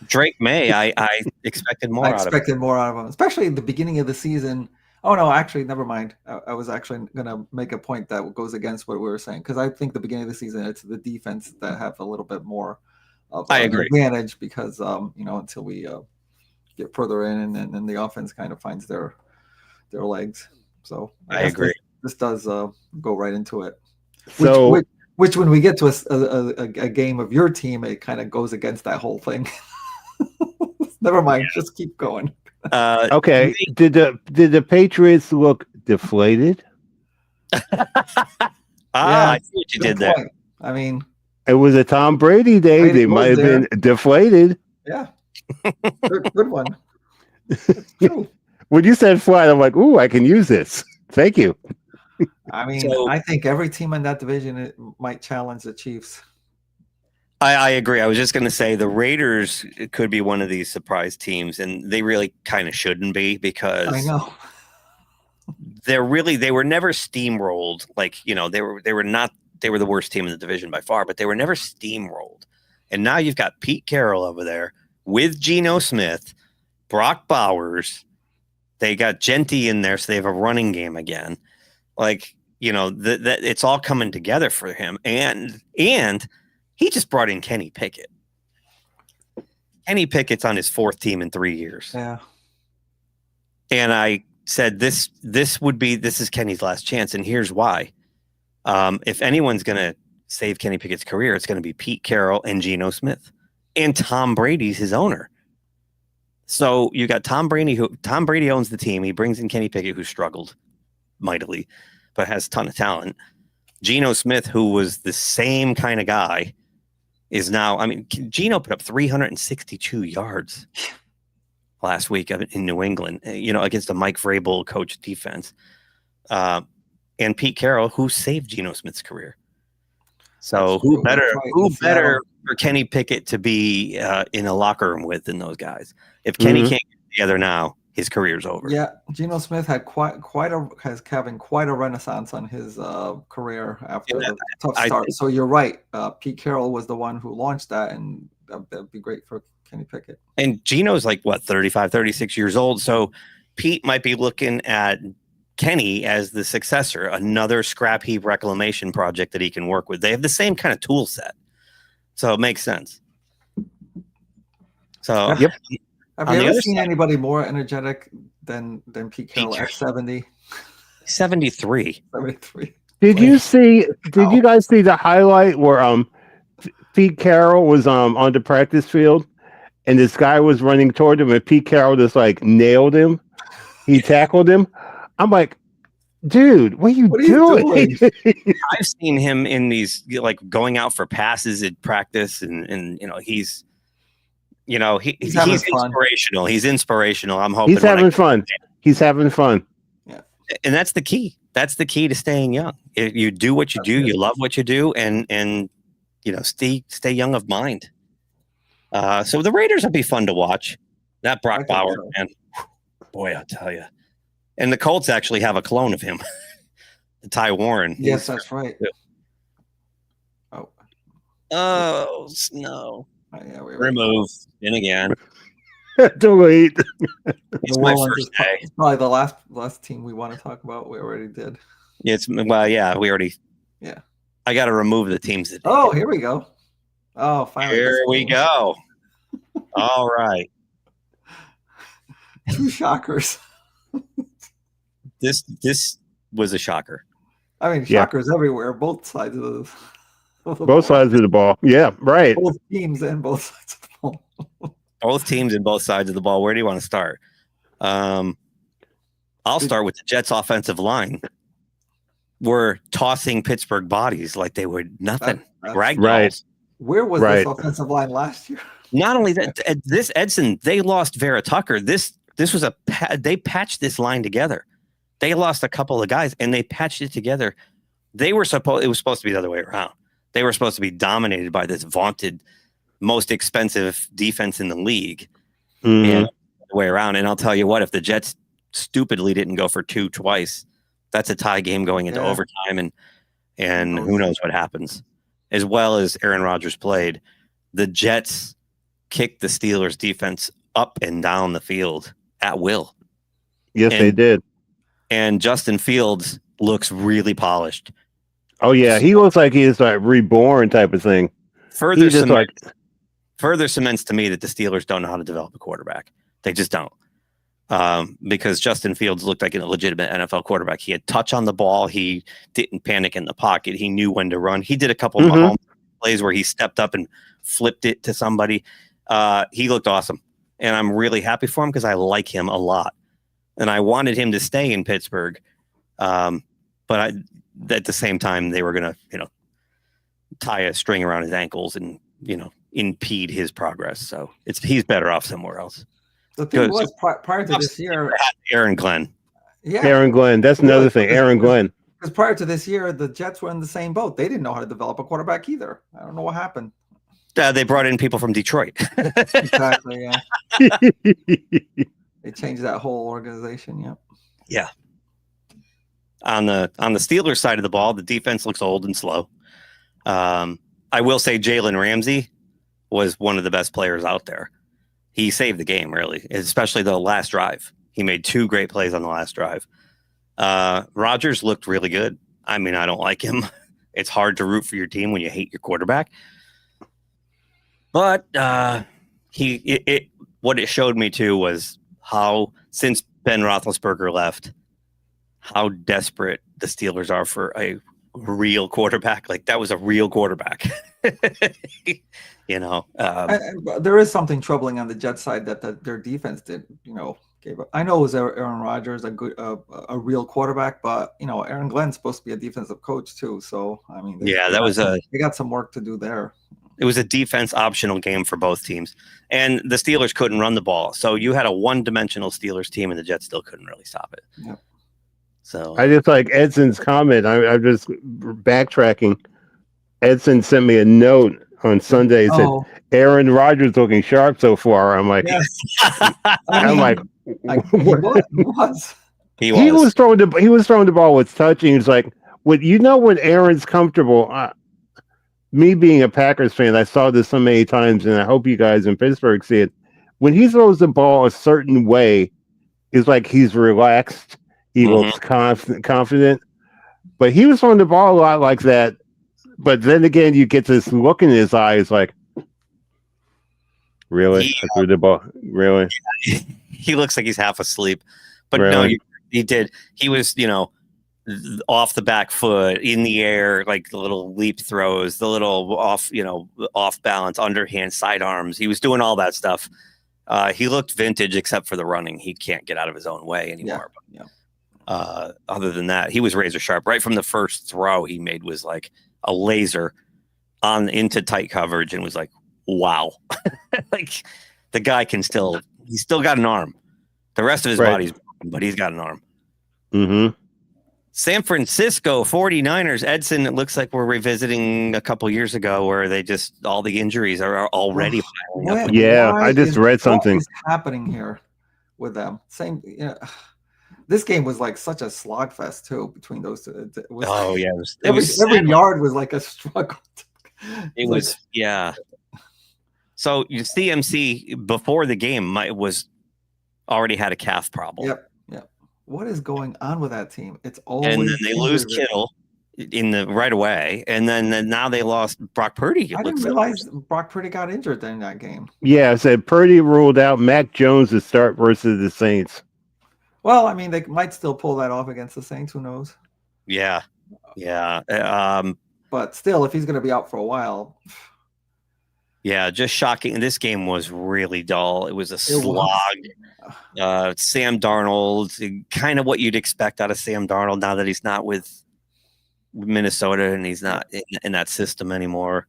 Drake May, I expected more I out of him. expected more out of him, especially at the beginning of the season. Oh no, actually, never mind. I was actually gonna make a point that goes against what we were saying, because I think the beginning of the season, it's the defense that have a little bit more of I an agree. advantage, because until we get further in, and then the offense kind of finds their legs. So I agree. This does go right into it. So, Which when we get to a game of your team, it kind of goes against that whole thing. Never mind. Just keep going. okay. Did the Patriots look deflated? I see what you did there. Point. I mean, It was a Tom Brady day. Brady They might have was been deflated. yeah, good one. True. When you said flat, I'm like, ooh, I can use this. Thank you. I mean, I think every team in that division might challenge the Chiefs. I agree. I was just going to say the Raiders could be one of these surprise teams, and they really kind of shouldn't be, because I know they were never steamrolled. Like, they were the worst team in the division by far, but they were never steamrolled. And now you've got Pete Carroll over there with Geno Smith, Brock Bowers. They got Genty in there, so they have a running game again. Like, that it's all coming together for him, and he just brought in Kenny Pickett. Kenny Pickett's on his 4th team in 3 years. Yeah. And I said, this is Kenny's last chance. And here's why. If anyone's going to save Kenny Pickett's career, it's going to be Pete Carroll and Geno Smith. And Tom Brady's his owner. So you got Tom Brady owns the team. He brings in Kenny Pickett, who struggled mightily, but has a ton of talent. Geno Smith, who was the same kind of guy, is now, Geno put up 362 yards last week in New England, against a Mike Vrabel coach defense. And Pete Carroll, who saved Geno Smith's career. So who better for Kenny Pickett to be in a locker room with than those guys? If Kenny can't get together now, his career's over. Yeah, Geno Smith had having quite a renaissance on his career after the tough start. So you're right. Pete Carroll was the one who launched that, and that'd be great for Kenny Pickett. And Geno's like 35, 36 years old. So Pete might be looking at Kenny as the successor, another scrap heap reclamation project that he can work with. They have the same kind of tool set, so it makes sense. So yep. Have you ever seen anybody more energetic than Pete Carroll at 70? 73. 73. Did you guys see the highlight where Pete Carroll was on the practice field and this guy was running toward him and Pete Carroll just like nailed him? He tackled him. I'm like, dude, what are you doing? I've seen him in these, like, going out for passes at practice, and he's inspirational. He's inspirational. I'm hoping he's having fun. He's having fun. Yeah, and that's the key. That's the key to staying young. If you do what you do, you love what you do, and stay young of mind. So the Raiders will be fun to watch. That Brock Bowers, man, boy, I'll tell you. And the Colts actually have a clone of him, Ty Warren. Yes, that's right. Oh, no. Yeah, remove. And again. Delete. It's my first day. It's probably the last team we want to talk about. We already did. We already. Yeah. I got to remove the teams. Oh, here we go. Oh, finally. Here we go. All right. 2 shockers. This was a shocker. I mean, shockers everywhere. Both sides of the sides of the ball. Yeah, right. Both teams and both sides of the ball. Both teams and both sides of the ball. Where do you want to start? I'll start with the Jets' offensive line. We're tossing Pittsburgh bodies like they were nothing. Right. Where was this offensive line last year? Not only that, this Edson, they lost Vera Tucker. This was they patched this line together. They lost a couple of guys and they patched it together It was supposed to be the other way around. They were supposed to be dominated by this vaunted, most expensive defense in the league, and the way around. And I'll tell you what, if the Jets stupidly didn't go for 2 twice, that's a tie game going into overtime, and who knows what happens. As well as Aaron Rodgers played, the Jets kicked the Steelers defense up and down the field at will. Yes, they did. And Justin Fields looks really polished. Oh yeah, he looks like he's like reborn type of thing. Further cements to me that the Steelers don't know how to develop a quarterback. They just don't. Because Justin Fields looked like a legitimate NFL quarterback. He had touch on the ball. He didn't panic in the pocket. He knew when to run. He did a couple of Mahomes plays where he stepped up and flipped it to somebody. He looked awesome. And I'm really happy for him because I like him a lot. And I wanted him to stay in Pittsburgh. But at the same time, they were going to, tie a string around his ankles and, impede his progress. So he's better off somewhere else. The thing was, prior to this year, Aaron Glenn. Yeah, Aaron Glenn. That's another thing. Aaron Glenn. Because prior to this year, the Jets were in the same boat. They didn't know how to develop a quarterback either. I don't know what happened. They brought in people from Detroit. Exactly. Yeah. They changed that whole organization. Yep. Yeah. On the Steelers side of the ball, the defense looks old and slow. I will say Jalen Ramsey was one of the best players out there. He saved the game, really, especially the last drive. He made 2 great plays on the last drive. Rodgers looked really good. I mean, I don't like him. It's hard to root for your team when you hate your quarterback. But what it showed me, too, was how, since Ben Roethlisberger left, how desperate the Steelers are for a real quarterback. Like, that was a real quarterback. There is something troubling on the Jets side that their defense did, gave up. I know it was Aaron Rodgers, a real quarterback, but Aaron Glenn's supposed to be a defensive coach too. So I mean, they got some work to do there. It was a defense optional game for both teams, and the Steelers couldn't run the ball. So you had a one-dimensional Steelers team, and the Jets still couldn't really stop it. Yep. So I just like Edson's comment. I'm just backtracking. Edson sent me a note on Sunday. He said, Aaron Rodgers looking sharp so far. I'm like, yes. He was throwing the ball with touch, and he's like, when Aaron's comfortable. Me being a Packers fan, I saw this so many times, and I hope you guys in Pittsburgh see it. When he throws the ball a certain way, it's like he's relaxed. He looks confident. But he was throwing the ball a lot like that. But then again, you get this look in his eyes like, really? I threw the ball? Really? He looks like he's half asleep. But really? No, he did. He was, off the back foot, in the air, like the little leap throws, the little off balance, underhand, sidearms. He was doing all that stuff. He looked vintage except for the running. He can't get out of his own way anymore. Yeah. Other than that, he was razor sharp. Right from the first throw he made was like a laser on into tight coverage, and was like, wow. Like, the guy he's still got an arm. The rest of his body's broken, but he's got an arm. Mm-hmm. San Francisco 49ers, Edson, it looks like we're revisiting a couple years ago where all the injuries are already piling up. Yeah, I just read something. What is happening here with them? This game was like such a slogfest too between those two. Every yard was like a struggle. It was. So CMC before the game already had a calf problem. Yep. What is going on with that team? It's always, and then they lose Kittle right away, and then now they lost Brock Purdy. I didn't realize Brock Purdy got injured during that game. Yeah, I said Purdy ruled out. Mac Jones to start versus the Saints. Well, I mean, they might still pull that off against the Saints. Who knows? Yeah. But still, if he's going to be out for a while. Yeah, just shocking. This game was really dull. It was a slog. Sam Darnold, kind of what you'd expect out of Sam Darnold now that he's not with Minnesota and he's not in that system anymore.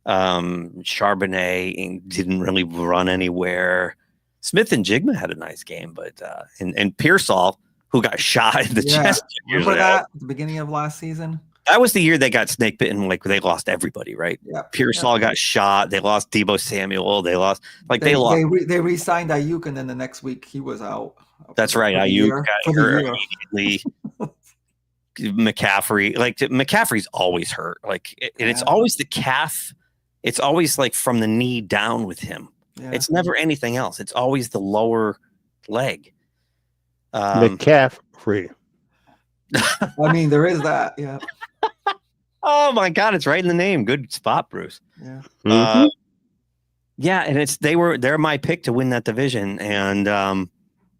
Charbonnet didn't really run anywhere. Smith and Jigma had a nice game, but and Pearsall, who got shot in the chest. Remember that at the beginning of last season? That was the year they got snake bitten. Like they lost everybody, right? Yeah. Pearsall got shot. They lost Debo Samuel. They lost They lost. They re-signed Ayuk, and then the next week he was out. That's right. Ayuk got hurt immediately. McCaffrey, McCaffrey's always hurt. And it's always the calf. It's always like from the knee down with him. Yeah. It's never anything else. It's always the lower leg. McCaffrey. I mean, there is that. Yeah. Oh my God, it's right in the name. Good spot, Bruce. Yeah. Yeah, and they're my pick to win that division, and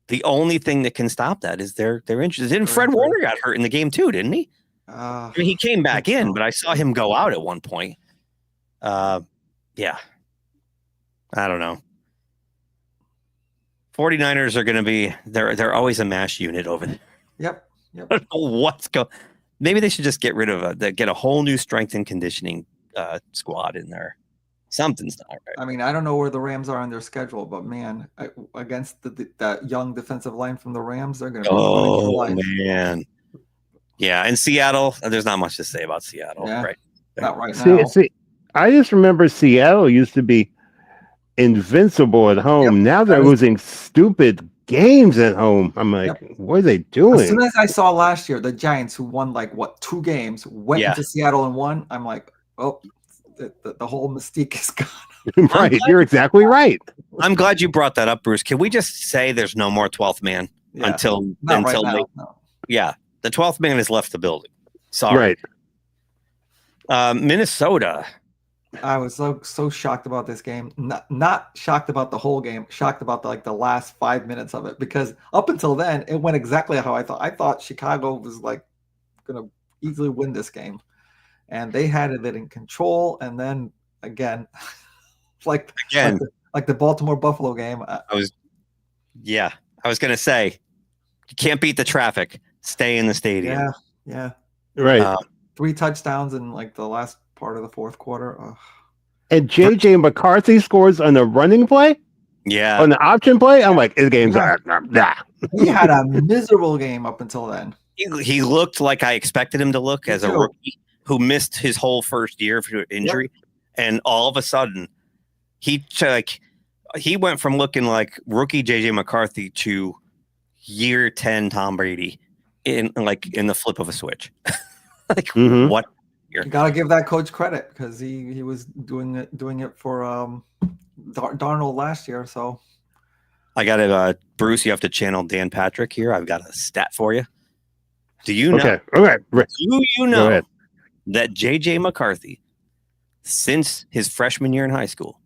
the only thing that can stop that is their injuries. Didn't Fred Warner got hurt in the game too? Didn't he? I mean, he came back in, but I saw him go out at one point. Yeah, I don't know. 49ers are going to be they're always a mash unit over there. Yep. I don't know what's going. Maybe they should just get rid of get a whole new strength and conditioning squad in there. Something's not right. I mean, I don't know where the Rams are on their schedule, but man, against that young defensive line from the Rams, they're going to be for life. Man. Yeah, in Seattle, there's not much to say about Seattle, right? Not right now. See, I just remember Seattle used to be invincible at home. Yep. Now they're losing stupid games at home. I'm like, what are they doing? As soon as I saw last year the Giants, who won 2 games, went into Seattle and won, I'm like, oh, the whole mystique is gone. Right, you're exactly right. I'm glad you brought that up, Bruce. Can we just say there's no more 12th man until right now, no. Yeah, the 12th man has left the building. Sorry. Right. Minnesota. I was so shocked about this game. Not shocked about the whole game. Shocked about the last 5 minutes of it, because up until then it went exactly how I thought. I thought Chicago was going to easily win this game, and they had it in control. And then again, like the Baltimore Buffalo game. I was going to say, you can't beat the traffic. Stay in the stadium. Yeah. Right. 3 touchdowns in the last part of the fourth quarter. And JJ McCarthy scores on the running play? Yeah. On the option play? I'm like, this game's nah. He had a miserable game up until then. He looked like I expected him to look as a rookie who missed his whole first year for injury. Yep. And all of a sudden, he went from looking like rookie JJ McCarthy to year 10 Tom Brady in the flip of a switch. What? You gotta give that coach credit, because he was doing it for Darnold last year. So I got it, Bruce. You have to channel Dan Patrick here. I've got a stat for you. Do you know? Okay. Do you know that JJ McCarthy, since his freshman year in high school,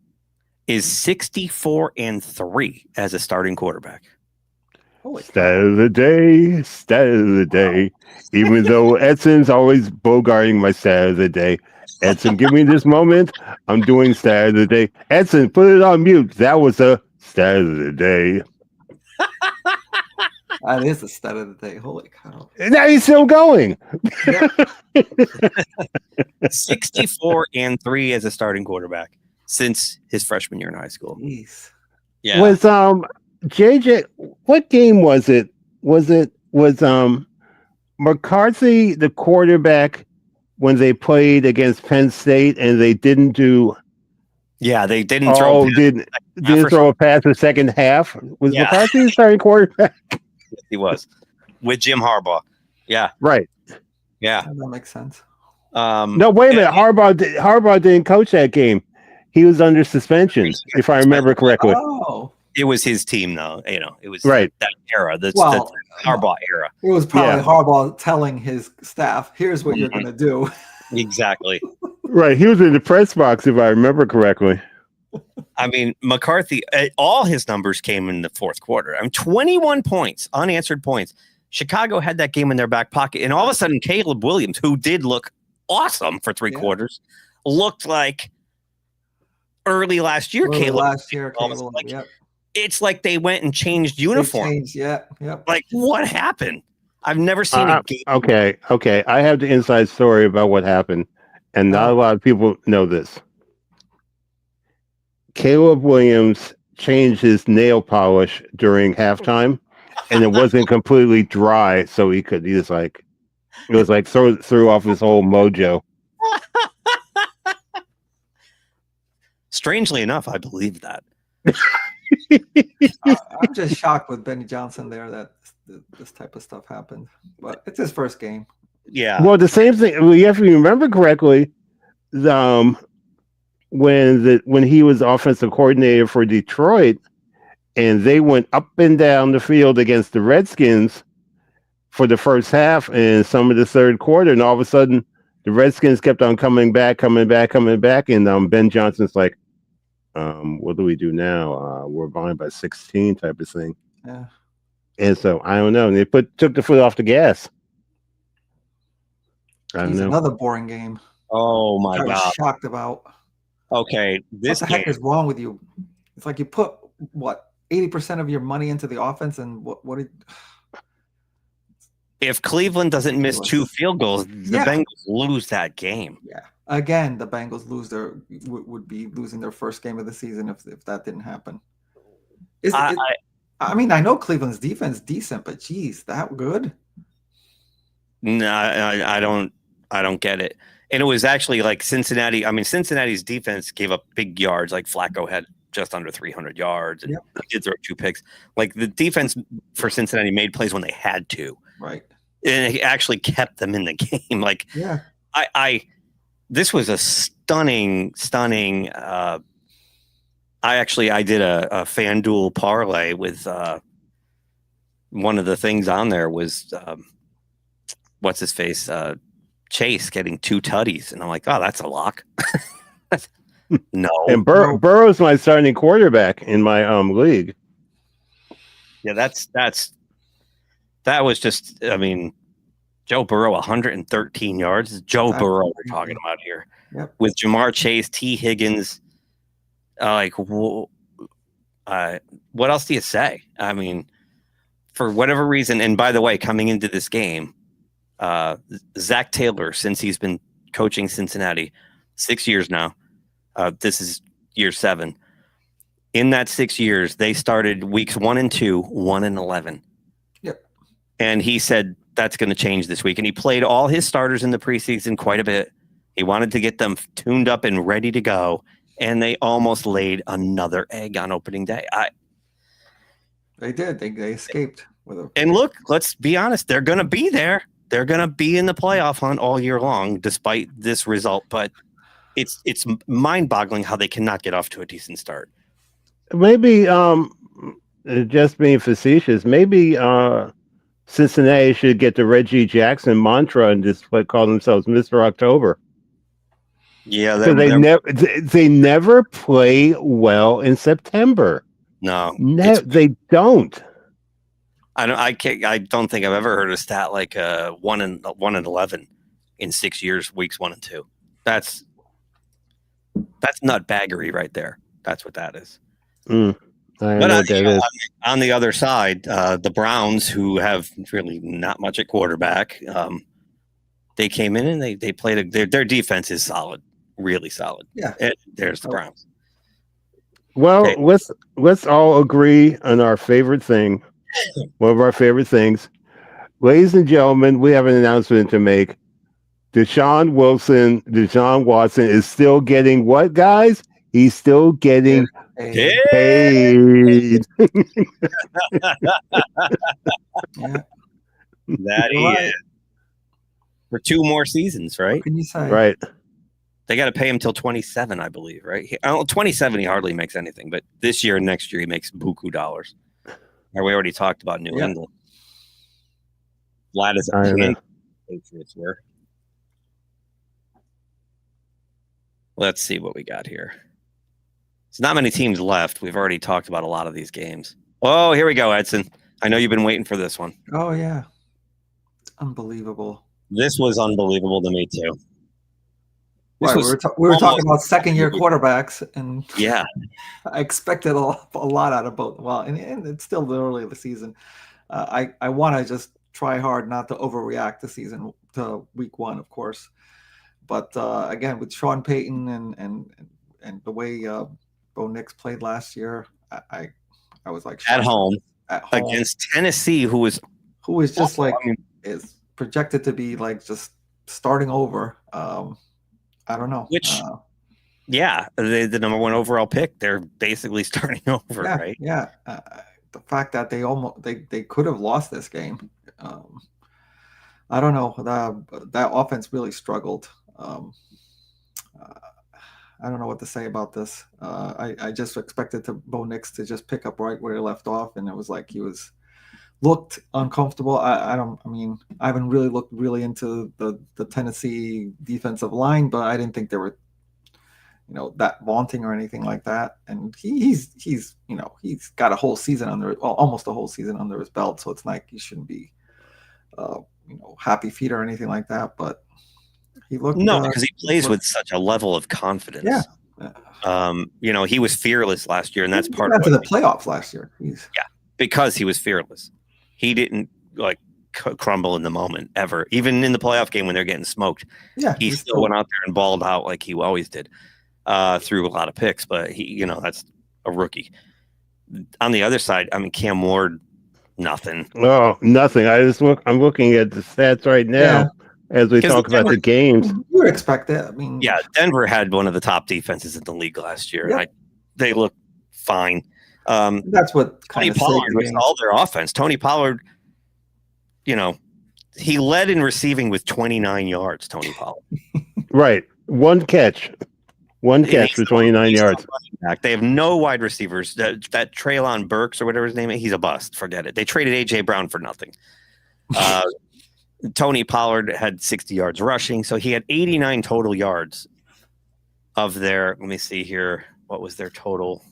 is 64-3 as a starting quarterback? Stat of the day. Even though Edson's always bogarting my stat of the day. Edson, give me this moment. I'm doing stat of the day. Edson, put it on mute. That was a stat of the day. That is a stat of the day. Holy cow. Now he's still going. 64-3 as a starting quarterback since his freshman year in high school. Jeez. Yeah. Was JJ, what game was it? Was McCarthy the quarterback when they played against Penn State and they didn't do? Yeah, they didn't throw. Didn't throw a pass the second half. Was McCarthy the starting quarterback? He was with Jim Harbaugh. Yeah. Right. Yeah. That makes sense. No, wait a minute. Harbaugh didn't coach that game. He was under suspension, if I remember correctly. Oh. It was his team, though. It was right. That era. The Harbaugh era. It was probably Harbaugh telling his staff, "Here's what you're going to do." Exactly. Right. He was in the press box, if I remember correctly. I mean, McCarthy, all his numbers came in the fourth quarter. 21 points, unanswered points. Chicago had that game in their back pocket, and all of a sudden, Caleb Williams, who did look awesome for 3 quarters, looked like early last year. Caleb. It's like they went and changed uniforms. Like, what happened? I've never seen a game. Okay. I have the inside story about what happened, and not a lot of people know this. Caleb Williams changed his nail polish during halftime, and it wasn't completely dry, so he was like, It was like threw off his whole mojo. Strangely enough, I believe that. I'm just shocked with Benny Johnson there that this type of stuff happened. But it's his first game. Yeah. Well, the same thing. Well, if you remember correctly, when he was offensive coordinator for Detroit, and they went up and down the field against the Redskins for the first half and some of the third quarter, and all of a sudden the Redskins kept on coming back, and Ben Johnson's like, what do we do now? We're behind by 16 type of thing. Yeah. And so I don't know. And they took the foot off the gas. I don't know. Another boring game. Oh my I was God. shocked about. Okay, What the heck is wrong with you? It's like you put 80% of your money into the offense, and what did? If Cleveland doesn't miss 2 field goals, the Bengals lose that game. Yeah. Again, the Bengals would be losing their first game of the season if that didn't happen. I mean, I know Cleveland's defense decent, but geez, that good? No, I don't get it. And it was actually like Cincinnati. I mean, Cincinnati's defense gave up big yards. Like Flacco had just under 300 yards, and he did throw 2 picks. Like the defense for Cincinnati made plays when they had to. Right. And it actually kept them in the game. Like, yeah, this was a stunning. I did a FanDuel parlay with one of the things on there was what's his face Chase getting 2 tutties, and I'm like, oh, that's a lock. No, and Burrow's my starting quarterback in my league. Yeah, that was just. I mean, Joe Burrow 113 yards. Joe Burrow we're talking about here. Yep. With Jamar Chase, T. Higgins. What else do you say? I mean, for whatever reason, and by the way, coming into this game, Zach Taylor, since he's been coaching Cincinnati 6 years now, this is year 7. In that 6 years, they started weeks 1 and 2, 1-11. Yep. And he said that's going to change this week. And he played all his starters in the preseason quite a bit. He wanted to get them tuned up and ready to go. And they almost laid another egg on opening day. They did. They escaped with a. And look, let's be honest. They're going to be there. They're going to be in the playoff hunt all year long, despite this result. But it's mind-boggling how they cannot get off to a decent start. Maybe, just being facetious, maybe Cincinnati should get the Reggie Jackson mantra and just call themselves Mr. October. Yeah, they never play well in September. No, they don't. I don't think I've ever heard a stat like 1-11 in 6 years, weeks 1 and 2. That's nutbaggery right there. That's what that is. I know what that is. On the other side, the Browns, who have really not much at quarterback, they came in and they played. Their defense is solid, really solid. Yeah, there's the Browns. Well, okay. Let's all agree on our favorite thing. One of our favorite things, ladies and gentlemen, we have an announcement to make. Deshaun Watson is still getting what, guys? He's still getting paid. That he is. For 2 more seasons, right? What can you say? Right. They got to pay him till 27, I believe, right? 27, he hardly makes anything, but this year and next year, he makes buku dollars. We already talked about New England. Flat as a pancake. Patriots were. Let's see what we got here. There's not many teams left. We've already talked about a lot of these games. Oh, here we go, Edson. I know you've been waiting for this one. Oh, yeah. Unbelievable. This was unbelievable to me, too. Right, we were talking about second-year quarterbacks, and yeah, I expected a lot out of both. Well, and it's still early in the season. I want to just try hard not to overreact to week 1, of course. But again, with Sean Payton and the way Bo Nix played last year, I was like at home against Tennessee, who was just like is projected to be like just starting over. I don't know. Which, yeah, the number 1 overall pick. They're basically starting over, yeah, right? Yeah. The fact that they could have lost this game. I don't know. That offense really struggled. I don't know what to say about this. I just expected Bo Nix to just pick up right where he left off, and it was like he looked uncomfortable. I haven't really looked into the Tennessee defensive line, but I didn't think they were, that vaunting or anything like that. And he's got a whole season almost a whole season under his belt, so it's like he shouldn't be, happy feet or anything like that. But he looked because he plays with such a level of confidence. Yeah. He was fearless last year, and that's part of of the playoffs last year. Because he was fearless. He didn't crumble in the moment ever. Even in the playoff game when they're getting smoked, he still went out there and balled out like he always did. Threw a lot of picks, but that's a rookie. On the other side, Cam Ward, nothing. Oh, nothing. I'm looking at the stats right now as we talk about the games. You would expect that. Denver had one of the top defenses in the league last year. Yep. They look fine. That's what Tony Pollard was all their offense. Tony Pollard, he led in receiving with 29 yards. Tony Pollard, right? One catch for 29 yards. They have no wide receivers. That Treylon Burks or whatever his name is, he's a bust. Forget it. They traded AJ Brown for nothing. Tony Pollard had 60 yards rushing, so he had 89 total yards of their. Let me see here. What was their total?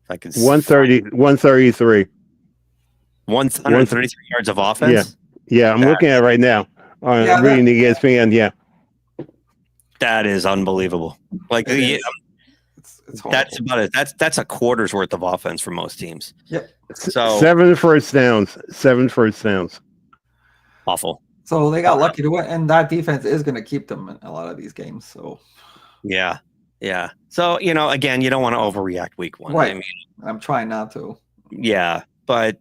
If I could 133. 133 yards of offense. Yeah, I'm looking at it right now. Reading the ESPN. Yeah, that is unbelievable. That's about it. That's a quarter's worth of offense for most teams. Yep. So 7 first downs. Awful. So they got lucky to win, and that defense is going to keep them in a lot of these games. So yeah. So again, you don't want to overreact week 1. Right. I'm trying not to. Yeah, but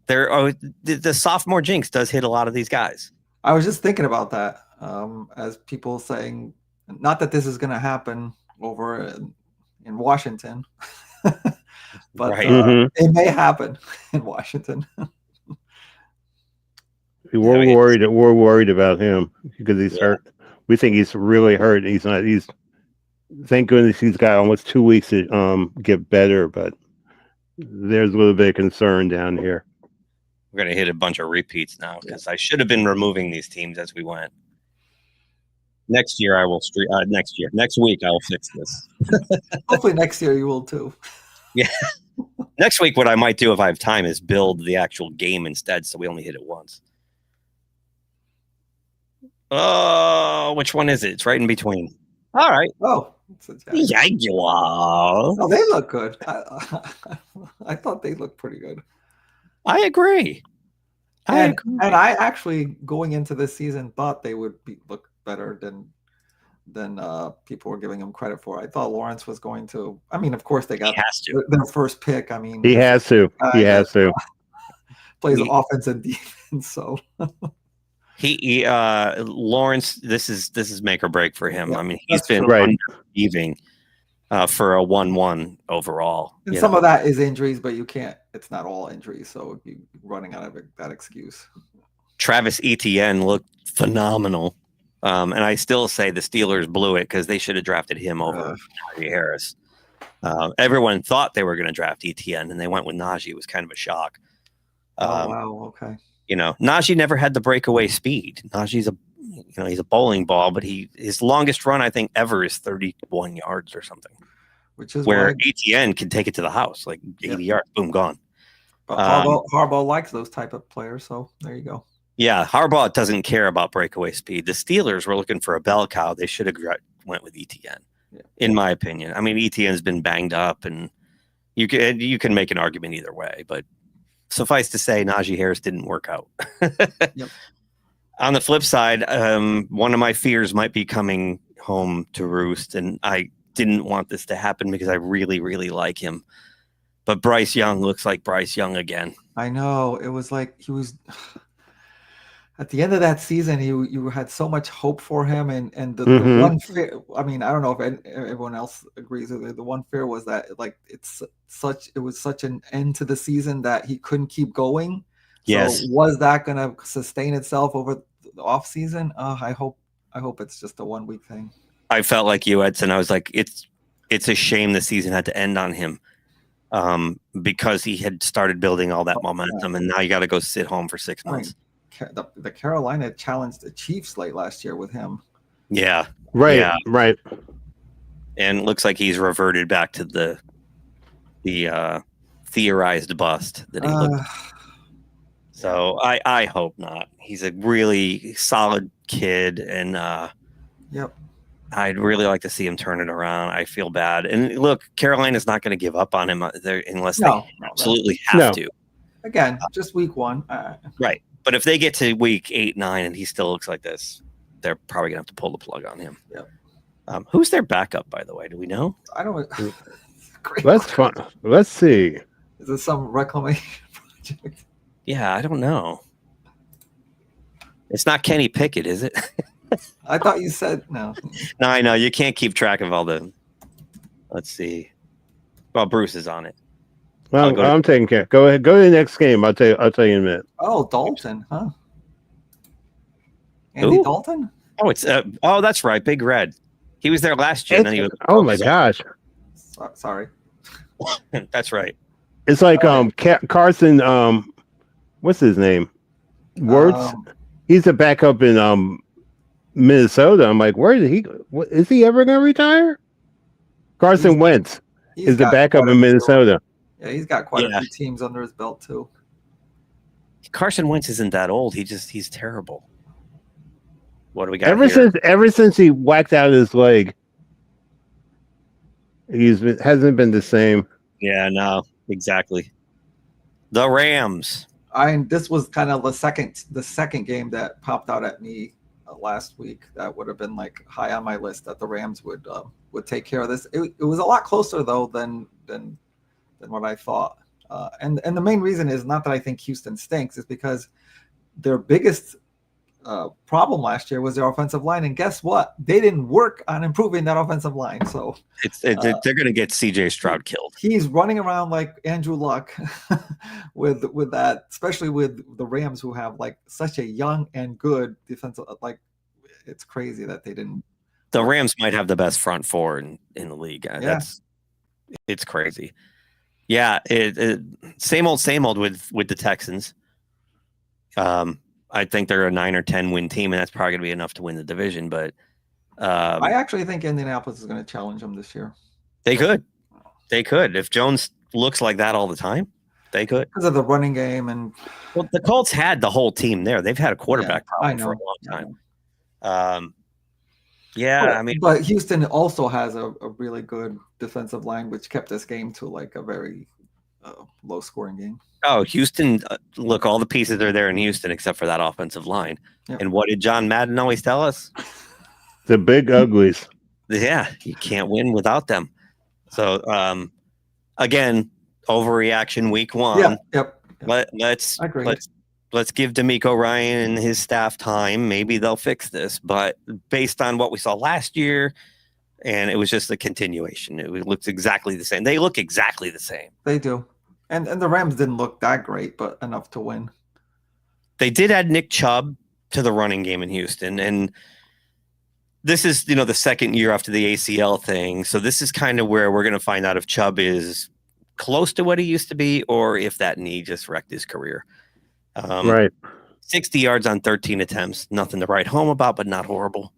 the sophomore jinx does hit a lot of these guys. I was just thinking about that, as people saying, not that this is going to happen over in Washington, but it may happen in Washington. We're worried about him because he's hurt. We think he's really hurt. Thank goodness he's got almost 2 weeks to get better, but there's a little bit of concern down here. We're going to hit a bunch of repeats now because I should have been removing these teams as we went. Next year I will next week I will fix this. Hopefully next year you will too. Yeah. Next week what I might do if I have time is build the actual game instead, so we only hit it once. Oh, which one is it? It's right in between. All right. Oh, Jaguars. Oh, they look good. I thought they looked pretty good. I agree. And I actually, going into this season, thought they would look better than people were giving them credit for. I thought Lawrence was going to. Of course they got their first pick. He has to. Plays offense and defense, so. He Lawrence, this is make or break for him. Yeah, he's been underachieving for a 1-1 overall. And some of that is injuries, but you can't. It's not all injuries, so you're running out of that excuse. Travis Etienne looked phenomenal, and I still say the Steelers blew it because they should have drafted him over Najee Harris. Everyone thought they were going to draft Etienne, and they went with Najee. It was kind of a shock. Wow. Okay. Najee never had the breakaway speed. Najee's he's a bowling ball, but his longest run I think ever is 31 yards or something. Which is where Etienne can take it to the house, like 80 yards, boom, gone. But Harbaugh likes those type of players, so there you go. Yeah, Harbaugh doesn't care about breakaway speed. The Steelers were looking for a bell cow. They should have went with Etienne, in my opinion. Etienne's been banged up, and you can make an argument either way, but suffice to say, Najee Harris didn't work out. Yep. On the flip side, one of my fears might be coming home to roost, and I didn't want this to happen because I really, really like him. But Bryce Young looks like Bryce Young again. I know. It was like he was. at the end of that season, you had so much hope for him, and the Mhm. one fear. I mean, I don't know if everyone else agrees with it. The one fear was that like it was such an end to the season that he couldn't keep going. Yes. So was that going to sustain itself over the off season? I hope it's just a 1 week thing. I felt like you, Edson. I was like, it's a shame the season had to end on him, because he had started building all that momentum, and now you got to go sit home for 6 months. The Carolina challenged the Chiefs late last year with him. Yeah. Right. Yeah. Right. And it looks like he's reverted back to the theorized bust that he looked. So I hope not. He's a really solid kid, and Yep. I'd really like to see him turn it around. I feel bad. And look, Carolina's not going to give up on him unless they absolutely have to. Again, just week 1. Right. But if they get to week 8, 9, and he still looks like this, they're probably going to have to pull the plug on him. Yep. Who's their backup, by the way? Do we know? I don't. Let's fun. Let's see. Is this some reclamation project? Yeah, I don't know. It's not Kenny Pickett, is it? I thought you said no. No, I know. You can't keep track of all the. Let's see. Well, Bruce is on it. Well, I'm taking care. Go ahead. Go to the next game. I'll tell you in a minute. Oh, Dalton, huh? Andy Dalton? Oh, it's that's right, Big Red. He was there last year. And then he was, oh my gosh! Sorry. That's right. It's like Carson. What's his name? Wirtz. He's a backup in Minnesota. I'm like, where did he? Is he ever going to retire? Carson Wentz is the backup in Minnesota. Yeah, he's got quite a few teams under his belt too. Carson Wentz isn't that old. He's terrible. What do we got ever since he whacked out his leg, hasn't been the same. Yeah, no, exactly. The Rams. This was kind of the second game that popped out at me last week. That would have been like high on my list that the Rams would take care of this. It was a lot closer though than what I thought. And the main reason is not that I think Houston stinks, is because their biggest problem last year was their offensive line, and guess what? They didn't work on improving that offensive line. So they're going to get C.J. Stroud killed. He's running around like Andrew Luck with that, especially with the Rams, who have like such a young and good defensive. Like, it's crazy that they didn't. The Rams might have the best front four in the league. It's crazy. Yeah, same old with the Texans. I think they're a 9 or 10 win team, and that's probably going to be enough to win the division. But I actually think Indianapolis is going to challenge them this year. They could. If Jones looks like that all the time, they could. Because of the running game. And well, the Colts had the whole team there. They've had a quarterback problem for a long time. I mean, but Houston also has a really good defensive line, which kept this game to like a very low scoring game. Oh, Houston! Look, all the pieces are there in Houston except for that offensive line. Yep. And what did John Madden always tell us? The big uglies. Yeah, you can't win without them. So, again, overreaction week 1. Yeah. Yep. Let's give D'Amico Ryan and his staff time. Maybe they'll fix this. But based on what we saw last year, and it was just a continuation. It looks exactly the same. They look exactly the same. They do. And the Rams didn't look that great, but enough to win. They did add Nick Chubb to the running game in Houston. And this is, the second year after the ACL thing. So this is kind of where we're going to find out if Chubb is close to what he used to be or if that knee just wrecked his career. Right. 60 yards on 13 attempts. Nothing to write home about, but not horrible.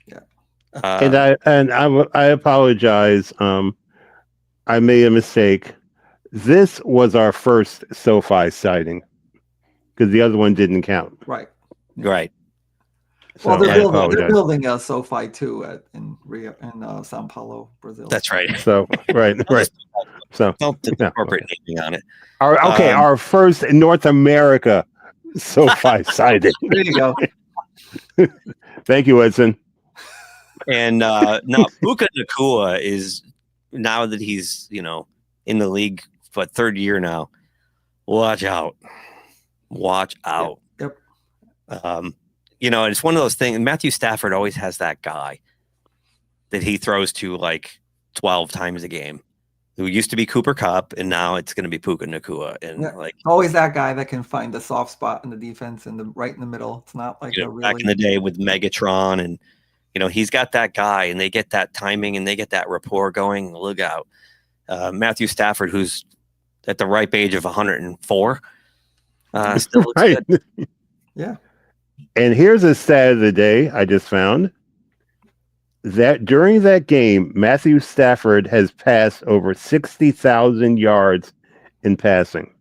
Yeah. I apologize. I made a mistake. This was our first SoFi sighting because the other one didn't count. Right. So well, they're building a SoFi too in Sao Paulo, Brazil. That's right. So right. So don't incorporate anything on it. Our first North America SoFi sighting. There you go. Thank you, Edson. And now Puka Nacua is, now that he's in the league for third year now, watch out. Yep. You know, it's one of those things. Matthew Stafford always has that guy that he throws to like 12 times a game, who used to be Cooper Kupp, and now it's going to be Puka Nacua. And like always that guy that can find the soft spot in the defense and right in the middle. It's not like back in the day with Megatron, and you know, he's got that guy, and they get that timing and they get that rapport going. Look out. Matthew Stafford, who's at the ripe age of 104, still looks good. Yeah. And here's a stat of the day I just found. That during that game, Matthew Stafford has passed over 60,000 yards in passing.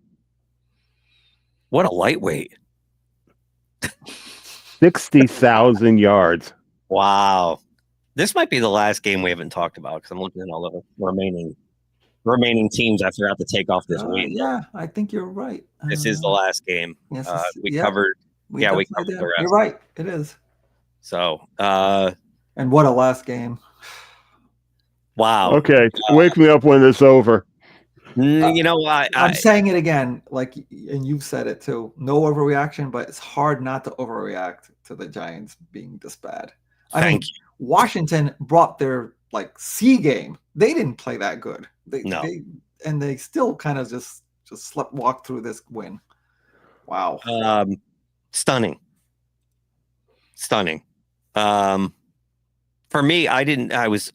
What a lightweight. 60,000 yards. Wow. This might be the last game we haven't talked about, because I'm looking at all the remaining teams I forgot to take off this week. Yeah, I think you're right. This is the last game. Yes, we covered the rest. You're right. It is. So, and what a last game. Wow. Okay. Wake me up when it's over. You know, I'm saying it again, like, and you've said it too. No overreaction, but it's hard not to overreact to the Giants being this bad. Thank you. Washington brought their like C game. They didn't play that good. They still kind of just walked through this win. Wow. Stunning. For me, I was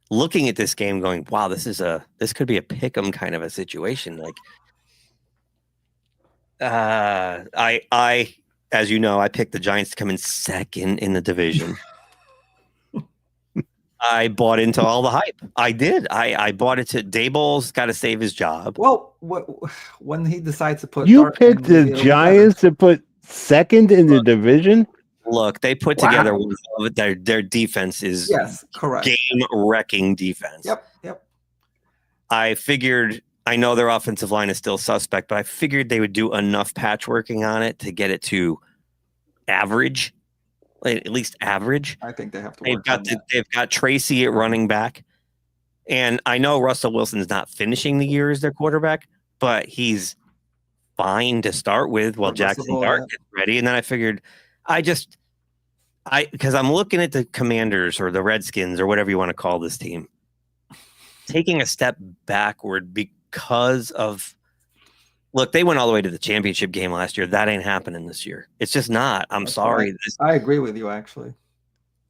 looking at this game going, wow, this could be a pick 'em kind of a situation. Like, I, as you know, I picked the Giants to come in second in the division. I bought into all the hype. I did. I bought it to Daboll's got to save his job. Well, when he decides to put picked the Giants to put second in the division. Look, they put together their defense is correct, game-wrecking defense. Yep. I know their offensive line is still suspect, but I figured they would do enough patchworking on it to get it to average, at least average. I think they have to. They've got Tracy at running back, and I know Russell Wilson's not finishing the year as their quarterback, but he's fine to start with while Jackson Dart gets ready. And then I figured, because I'm looking at the Commanders or the Redskins or whatever you want to call this team, taking a step backward because of, look, they went all the way to the championship game last year. That ain't happening this year. It's just not. I'm sorry. I agree with you, actually.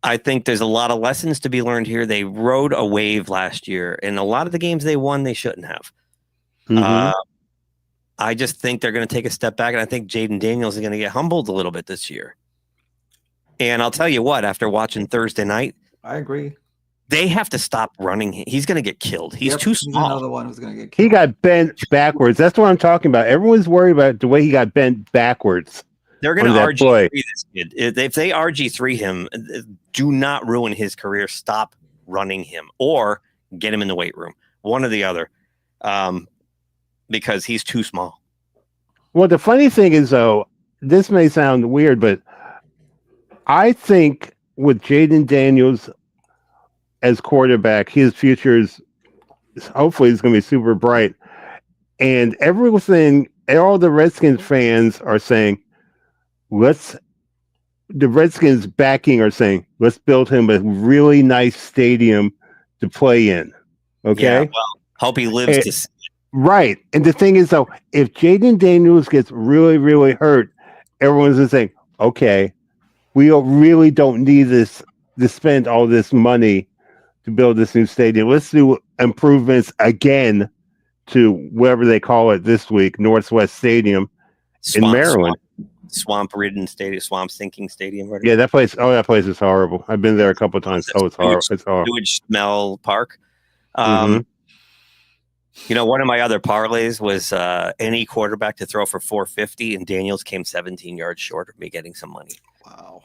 I think there's a lot of lessons to be learned here. They rode a wave last year, and a lot of the games they won, they shouldn't have. Mm-hmm. I just think they're going to take a step back, and I think Jaden Daniels is going to get humbled a little bit this year. And I'll tell you what, after watching Thursday night, I agree. They have to stop running. He's going to get killed. He's too small. He's another one who's going to get killed. He got bent backwards. That's what I'm talking about. Everyone's worried about the way he got bent backwards. They're going to RG3 this kid. If they RG3 him, do not ruin his career. Stop running him or get him in the weight room. One or the other. Because he's too small. Well, the funny thing is, though, this may sound weird, but I think with Jaden Daniels as quarterback, his future is hopefully going to be super bright. And everything, all the Redskins fans are saying, the Redskins backing are saying, let's build him a really nice stadium to play in. Okay. Yeah, well, hope he lives to see it. Right. And the thing is, though, if Jaden Daniels gets really, really hurt, everyone's going to say, okay, we really don't need to spend all this money to build this new stadium. Let's do improvements again to wherever they call it this week, Northwest Stadium in Maryland. Swamp-ridden stadium, swamp-sinking stadium. Right? Yeah, that place is horrible. I've been there a couple of times. It's horrible. It's horrible. Sewage smell park. You know, one of my other parlays was any quarterback to throw for 450, and Daniels came 17 yards short of me getting some money. Wow.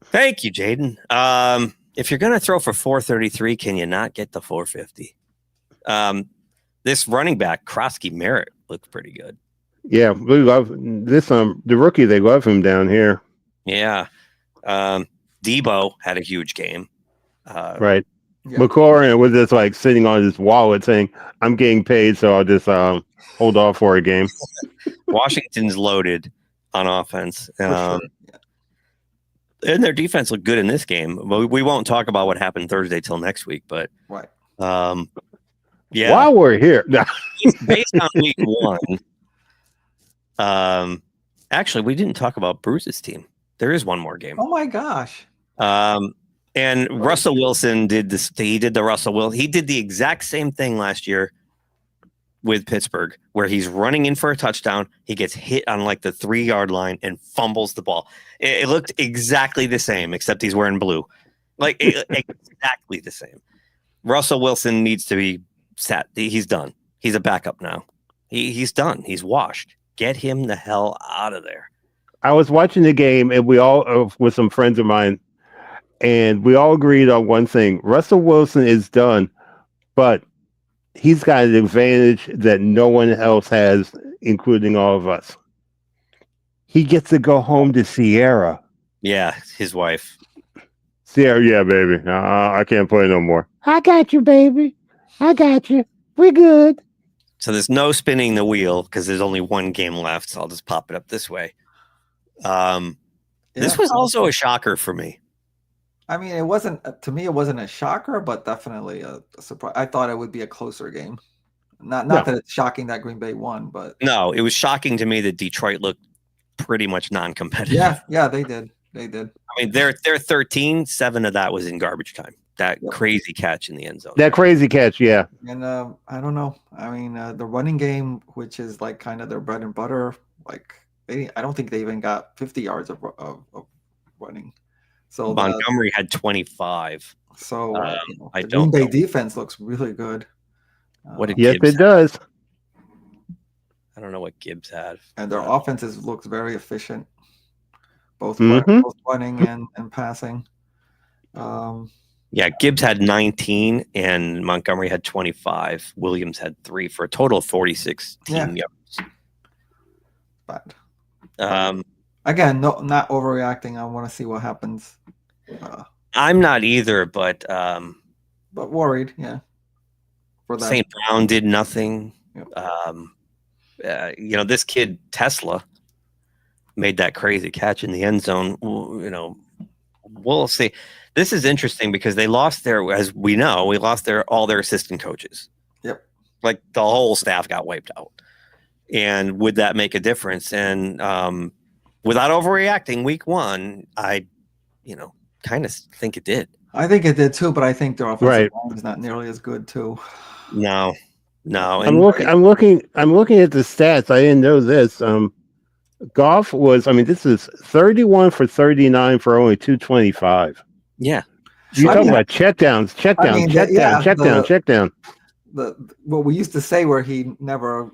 Thank you, Jaden. If you're going to throw for 433, can you not get the 450? This running back, Krosky Merritt, looked pretty good. Yeah, we love this. The rookie, they love him down here. Yeah. Debo had a huge game. Right. Yeah. McLaurin was just like sitting on his wallet saying, I'm getting paid, so I'll just hold off for a game. Washington's loaded. on offense. For sure. Yeah. And their defense looked good in this game. But we won't talk about what happened Thursday till next week. But Right. yeah. While we're here, Based on week one, actually, we didn't talk about Bruce's team. There is one more game. Oh my gosh. And Russell Wilson did this. He did the Russell Wilson. He did the exact same thing last year with Pittsburgh, where he's running in for a touchdown. He gets hit on like the 3-yard line and fumbles the ball. It looked exactly the same, except he's wearing blue. Like exactly the same. Russell Wilson needs to be sat. He's done. He's a backup now. He's done. He's washed. Get him the hell out of there. I was watching the game, and we all, with some friends of mine, and we all agreed on one thing. Russell Wilson is done, but he's got an advantage that no one else has, including all of us. He gets to go home to Sierra. Yeah, his wife. Sierra, yeah, baby. I can't play no more. I got you, baby. I got you. We're good. So there's no spinning the wheel because there's only one game left. So I'll just pop it up this way. This was also a shocker for me. I mean, it wasn't, to me, it wasn't a shocker, but definitely a surprise. I thought it would be a closer game. Not that it's shocking that Green Bay won, but no, it was shocking to me that Detroit looked pretty much non-competitive. Yeah, they did. They did. I mean, they're 13. 7 of that was in garbage time. That crazy catch in the end zone. That crazy catch, yeah. And I don't know. I mean, the running game, which is like kind of their bread and butter, like I don't think they even got 50 yards of running. So Montgomery had 25. So I the don't Green Bay know. defense looks really good. What did Yes, Gibbs it does. I don't know what Gibbs had. And their offenses looks very efficient, both Mhm. both running and passing. Yeah, Gibbs had 19 and Montgomery had 25. Williams had 3 for a total of 46 team yards. But Again, not overreacting. I want to see what happens. I'm not either, but worried, yeah. For that. St. Brown did nothing. Yep. This kid Tesla made that crazy catch in the end zone. We'll see. This is interesting because they lost as we know, all their assistant coaches. Yep. Like the whole staff got wiped out. And would that make a difference? And without overreacting, week one, I kind of think it did. I think it did too, but I think their offensive line is not nearly as good too. No. I'm looking at the stats. I didn't know this. Goff was, this is 31 for 39 for only 225. Yeah. You're talking about check down. What we used to say where he never,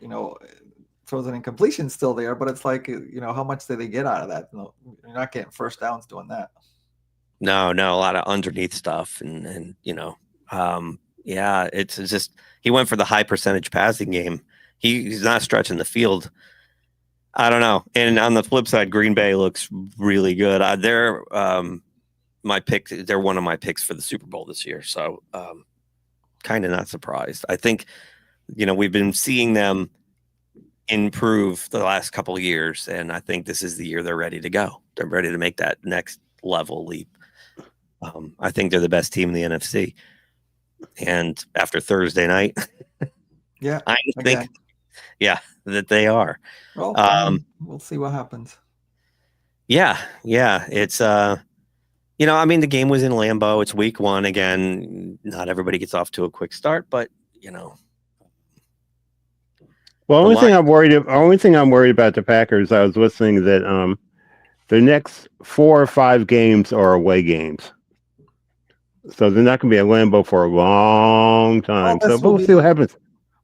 throws an incompletion still there, but it's like, how much did they get out of that? No, you're not getting first downs doing that. No, a lot of underneath stuff. And it's just, he went for the high percentage passing game. He's not stretching the field. I don't know. And on the flip side, Green Bay looks really good. They're my pick. They're one of my picks for the Super Bowl this year. So kind of not surprised. I think, we've been seeing them improve the last couple of years. And I think this is the year they're ready to go. They're ready to make that next level leap. I think they're the best team in the NFC. And after Thursday night, I think, that they are. Well, we'll see what happens. Yeah. It's, the game was in Lambeau. It's week one. Again, not everybody gets off to a quick start, but, Well, only thing I'm worried about the Packers, I was listening that their next 4 or 5 games are away games. So they're not going to be at Lambeau for a long time. So we'll see what happens.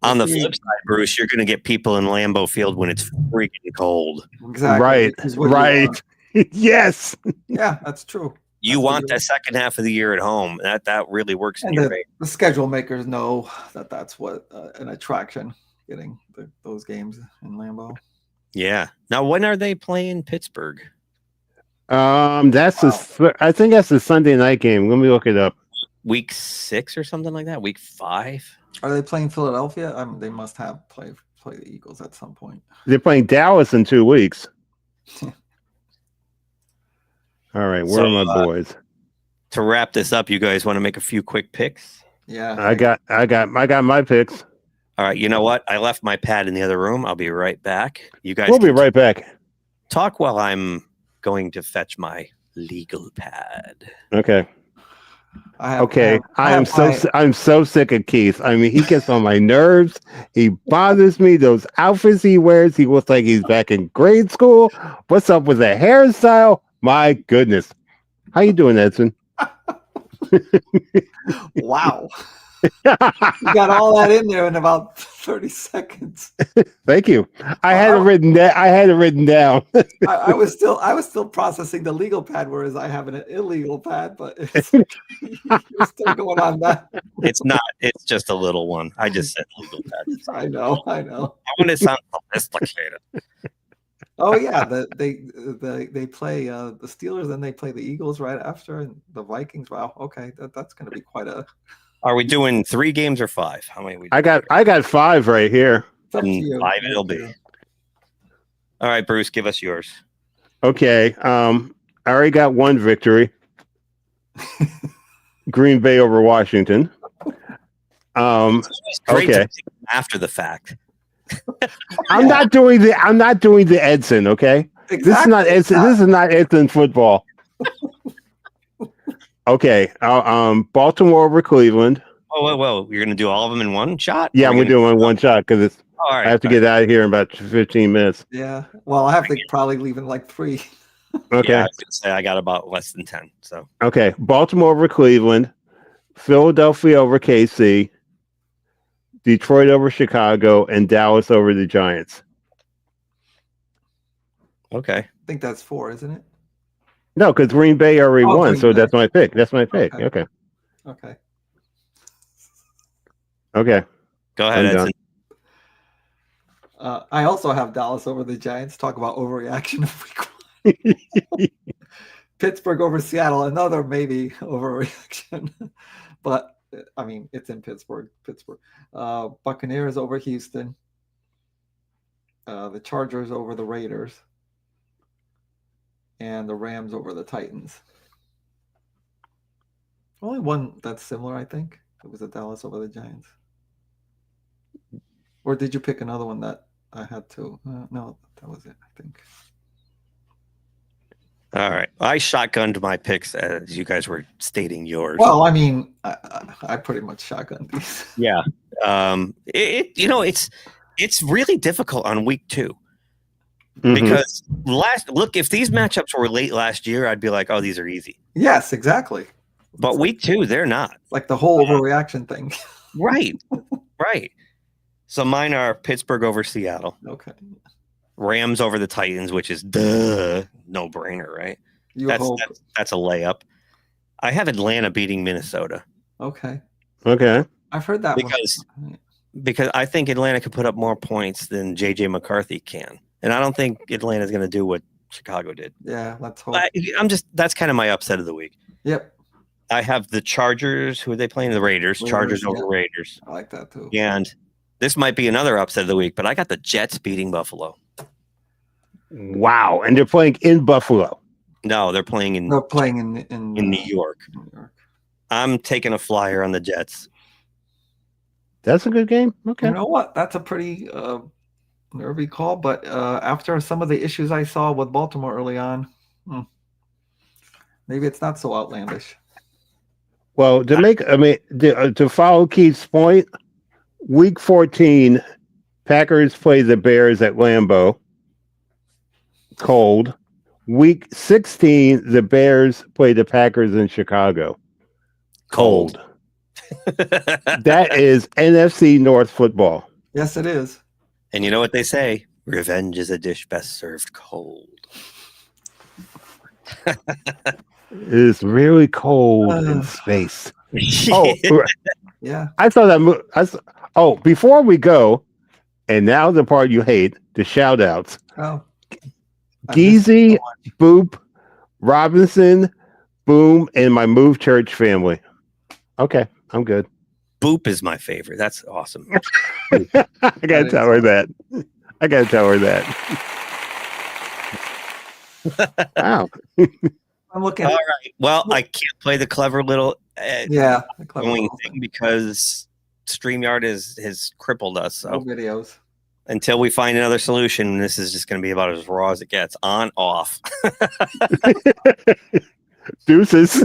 On the flip side, Bruce, you're going to get people in Lambeau Field when it's freaking cold. Exactly. Right. Yes. Yeah, that's true. You want that second half of the year at home. That really works in your favor. The schedule makers know that's what an attraction, getting those games in Lambeau. Yeah. Now, when are they playing Pittsburgh? I think that's the Sunday night game. Let me look it up. Week 6 or something like that. Week 5. Are they playing Philadelphia? They must have play the Eagles at some point. They're playing Dallas in 2 weeks. All right, where So, are my boys? To wrap this up, you guys want to make a few quick picks? Yeah. I got my picks. All right, you know what? I left my pad in the other room. I'll be right back. You guys We'll be can right back. talk while I'm going to fetch my legal pad. Okay. I I'm so sick of Keith. I mean, he gets on my nerves. He bothers me. Those outfits he wears, he looks like he's back in grade school. What's up with the hairstyle? My goodness. How you doing, Edson? Wow. You got all that in there in about 30 seconds. Thank you. I had it written down. I was still processing the legal pad, whereas I have an illegal pad, but you're still going on that. It's not. It's just a little one. I just said legal pad. I know. I want to sound sophisticated. Oh yeah, they play the Steelers, and they play the Eagles right after, and the Vikings. Wow. Okay, that's going to be quite a. Are we doing 3 games or 5? How many? I got 5 right here. It's up to you. 5 it'll be. All right, Bruce, give us yours. Okay. I already got one victory. Green Bay over Washington. It's great Okay. to see after the fact. I'm not doing the Edson, okay? Exactly. This is not Edson. This is not Edson football. Okay. Baltimore over Cleveland. Whoa. You're going to do all of them in one shot? Yeah, we're doing one shot because All right. I have to get out of here in about 15 minutes. Yeah. Well, I have to probably leave in like 3. Okay. Yeah, I was going to say I got about less than 10. So Okay. Baltimore over Cleveland. Philadelphia over KC. Detroit over Chicago, and Dallas over the Giants. okay. I think that's 4, isn't it? No, because Green Bay already won, Green so Bay. that's my pick. Okay. Okay. Okay. Go ahead, I'm done. Edson. I also have Dallas over the Giants. Talk about overreaction of week 1. Pittsburgh over Seattle, another maybe overreaction. But I mean, it's in Pittsburgh. Buccaneers over Houston. The Chargers over the Raiders. And the Rams over the Titans. Only one that's similar, I think. It was the Dallas over the Giants. Or did you pick another one that I had to? No, that was it, I think. All right. I shotgunned my picks as you guys were stating yours. Well, I mean, I pretty much shotgunned these. Yeah. It's really difficult on week 2 because if these matchups were late last year, I'd be like, oh, these are easy. Yes, exactly. But week 2, they're not. Like the whole overreaction thing. Right. So mine are Pittsburgh over Seattle, Okay. Rams over the Titans, which is no brainer, right? That's a layup. I have Atlanta beating Minnesota. Okay. Okay. I've heard that because I think Atlanta can put up more points than JJ McCarthy can. And I don't think Atlanta's going to do what Chicago did. Yeah, let's hope. That's kind of my upset of the week. Yep. I have the Chargers. Who are they playing? The Raiders. Chargers over Raiders. I like that too. And this might be another upset of the week, but I got the Jets beating Buffalo. Wow. And they're playing in Buffalo. No, they're playing in in New York. I'm taking a flyer on the Jets. That's a good game. Okay. You know what? That's a pretty nervy call, but after some of the issues I saw with Baltimore early on, maybe it's not so outlandish. Well, to follow Keith's point, week 14, Packers play the Bears at Lambeau. Cold. Week 16, the Bears play the Packers in Chicago. Cold. That is NFC North football. Yes, it is. And you know what they say? Revenge is a dish best served cold. It is really cold in space. Oh, yeah. I saw that. Before we go, and now the part you hate, the shout outs. Oh. Geezy, Boop, Robinson, Boom, and my Move Church family. Okay, I'm good. Boop is my favorite. That's awesome. I gotta tell her that. Wow. I'm looking. All right. Well, I can't play the clever little Yeah, the clever going little thing thing. because StreamYard has crippled us. No So videos. until we find another solution, this is just going to be about as raw as it gets. On, off. Deuces.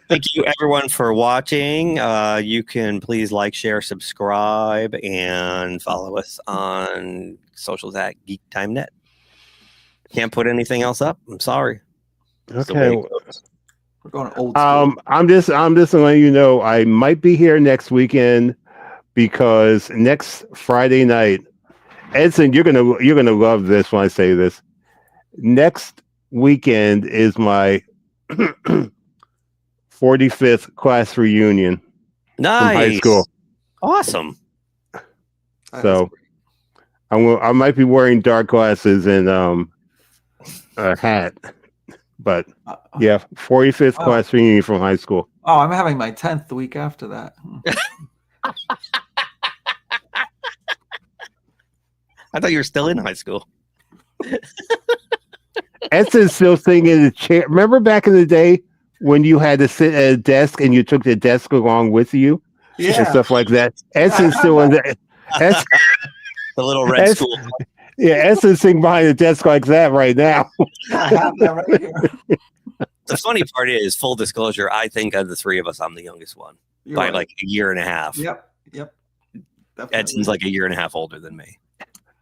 Thank you, everyone, for watching. You can please like, share, subscribe, and follow us on socials at GeekTime.net. Can't put anything else up. I'm sorry. It's the way Okay. it goes. We're going old school. I'm just letting you know I might be here next weekend because next Friday night, Edson, you're gonna love this when I say this. Next weekend is my 45th class reunion from high Nice. school. Awesome. That So is great. I might be wearing dark glasses and a hat, but yeah, 45th Oh. class reunion from high school. Oh, I'm having my 10th the week after that. I thought you were still in high school. Edson's still sitting in the chair. Remember back in the day when you had to sit at a desk and you took the desk along with you and Yeah. stuff like that? Edson's still in the. The little red Eds- school. Yeah, Edson's sitting behind a desk like that right now. I have that right here. The funny part is, full disclosure, I think of the three of us, I'm the youngest one You're by right. like a year and a half. Yep. Definitely. Edson's like a year and a half older than me.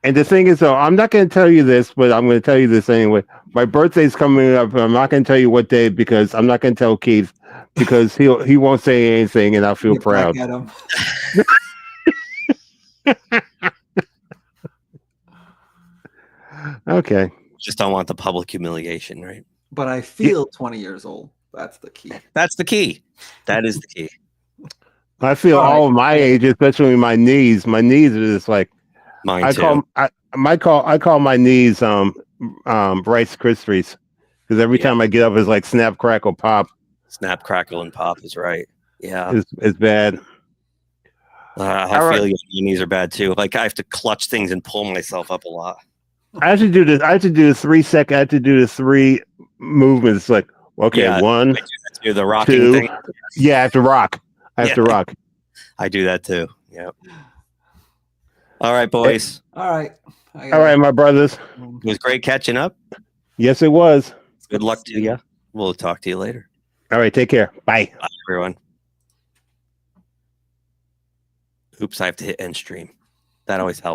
And the thing is, though, I'm not going to tell you this, but I'm going to tell you this anyway. My birthday's coming up, and I'm not going to tell you what day because I'm not going to tell Keith because he won't say anything, and I'll feel Get proud. back at him. Okay. Just don't want the public humiliation, right? But I feel 20 years old. That's the key. That's the key. That is the key. I feel All right. all of my age, especially my knees. My knees are just like Mine I too. call my knees Rice Krispies because every Yeah. time I get up, it's like snap, crackle, pop. Snap, crackle, and pop is right. Yeah. It's bad. I All feel right. your knees are bad too. Like I have to clutch things and pull myself up a lot. I have to do this. I have to do the 3 second. I have to do the 3 movements. Like okay, Yeah, 1, Do the rocking 2. thing. Yeah, I have to rock. I have to rock. I do that too. Yep. All right, boys. All right. All right, my brothers. It was great catching up. Yes, it was. Good luck to you. We'll talk to you later. All right, take care. Bye. Bye, everyone. Oops, I have to hit end stream. That always helps.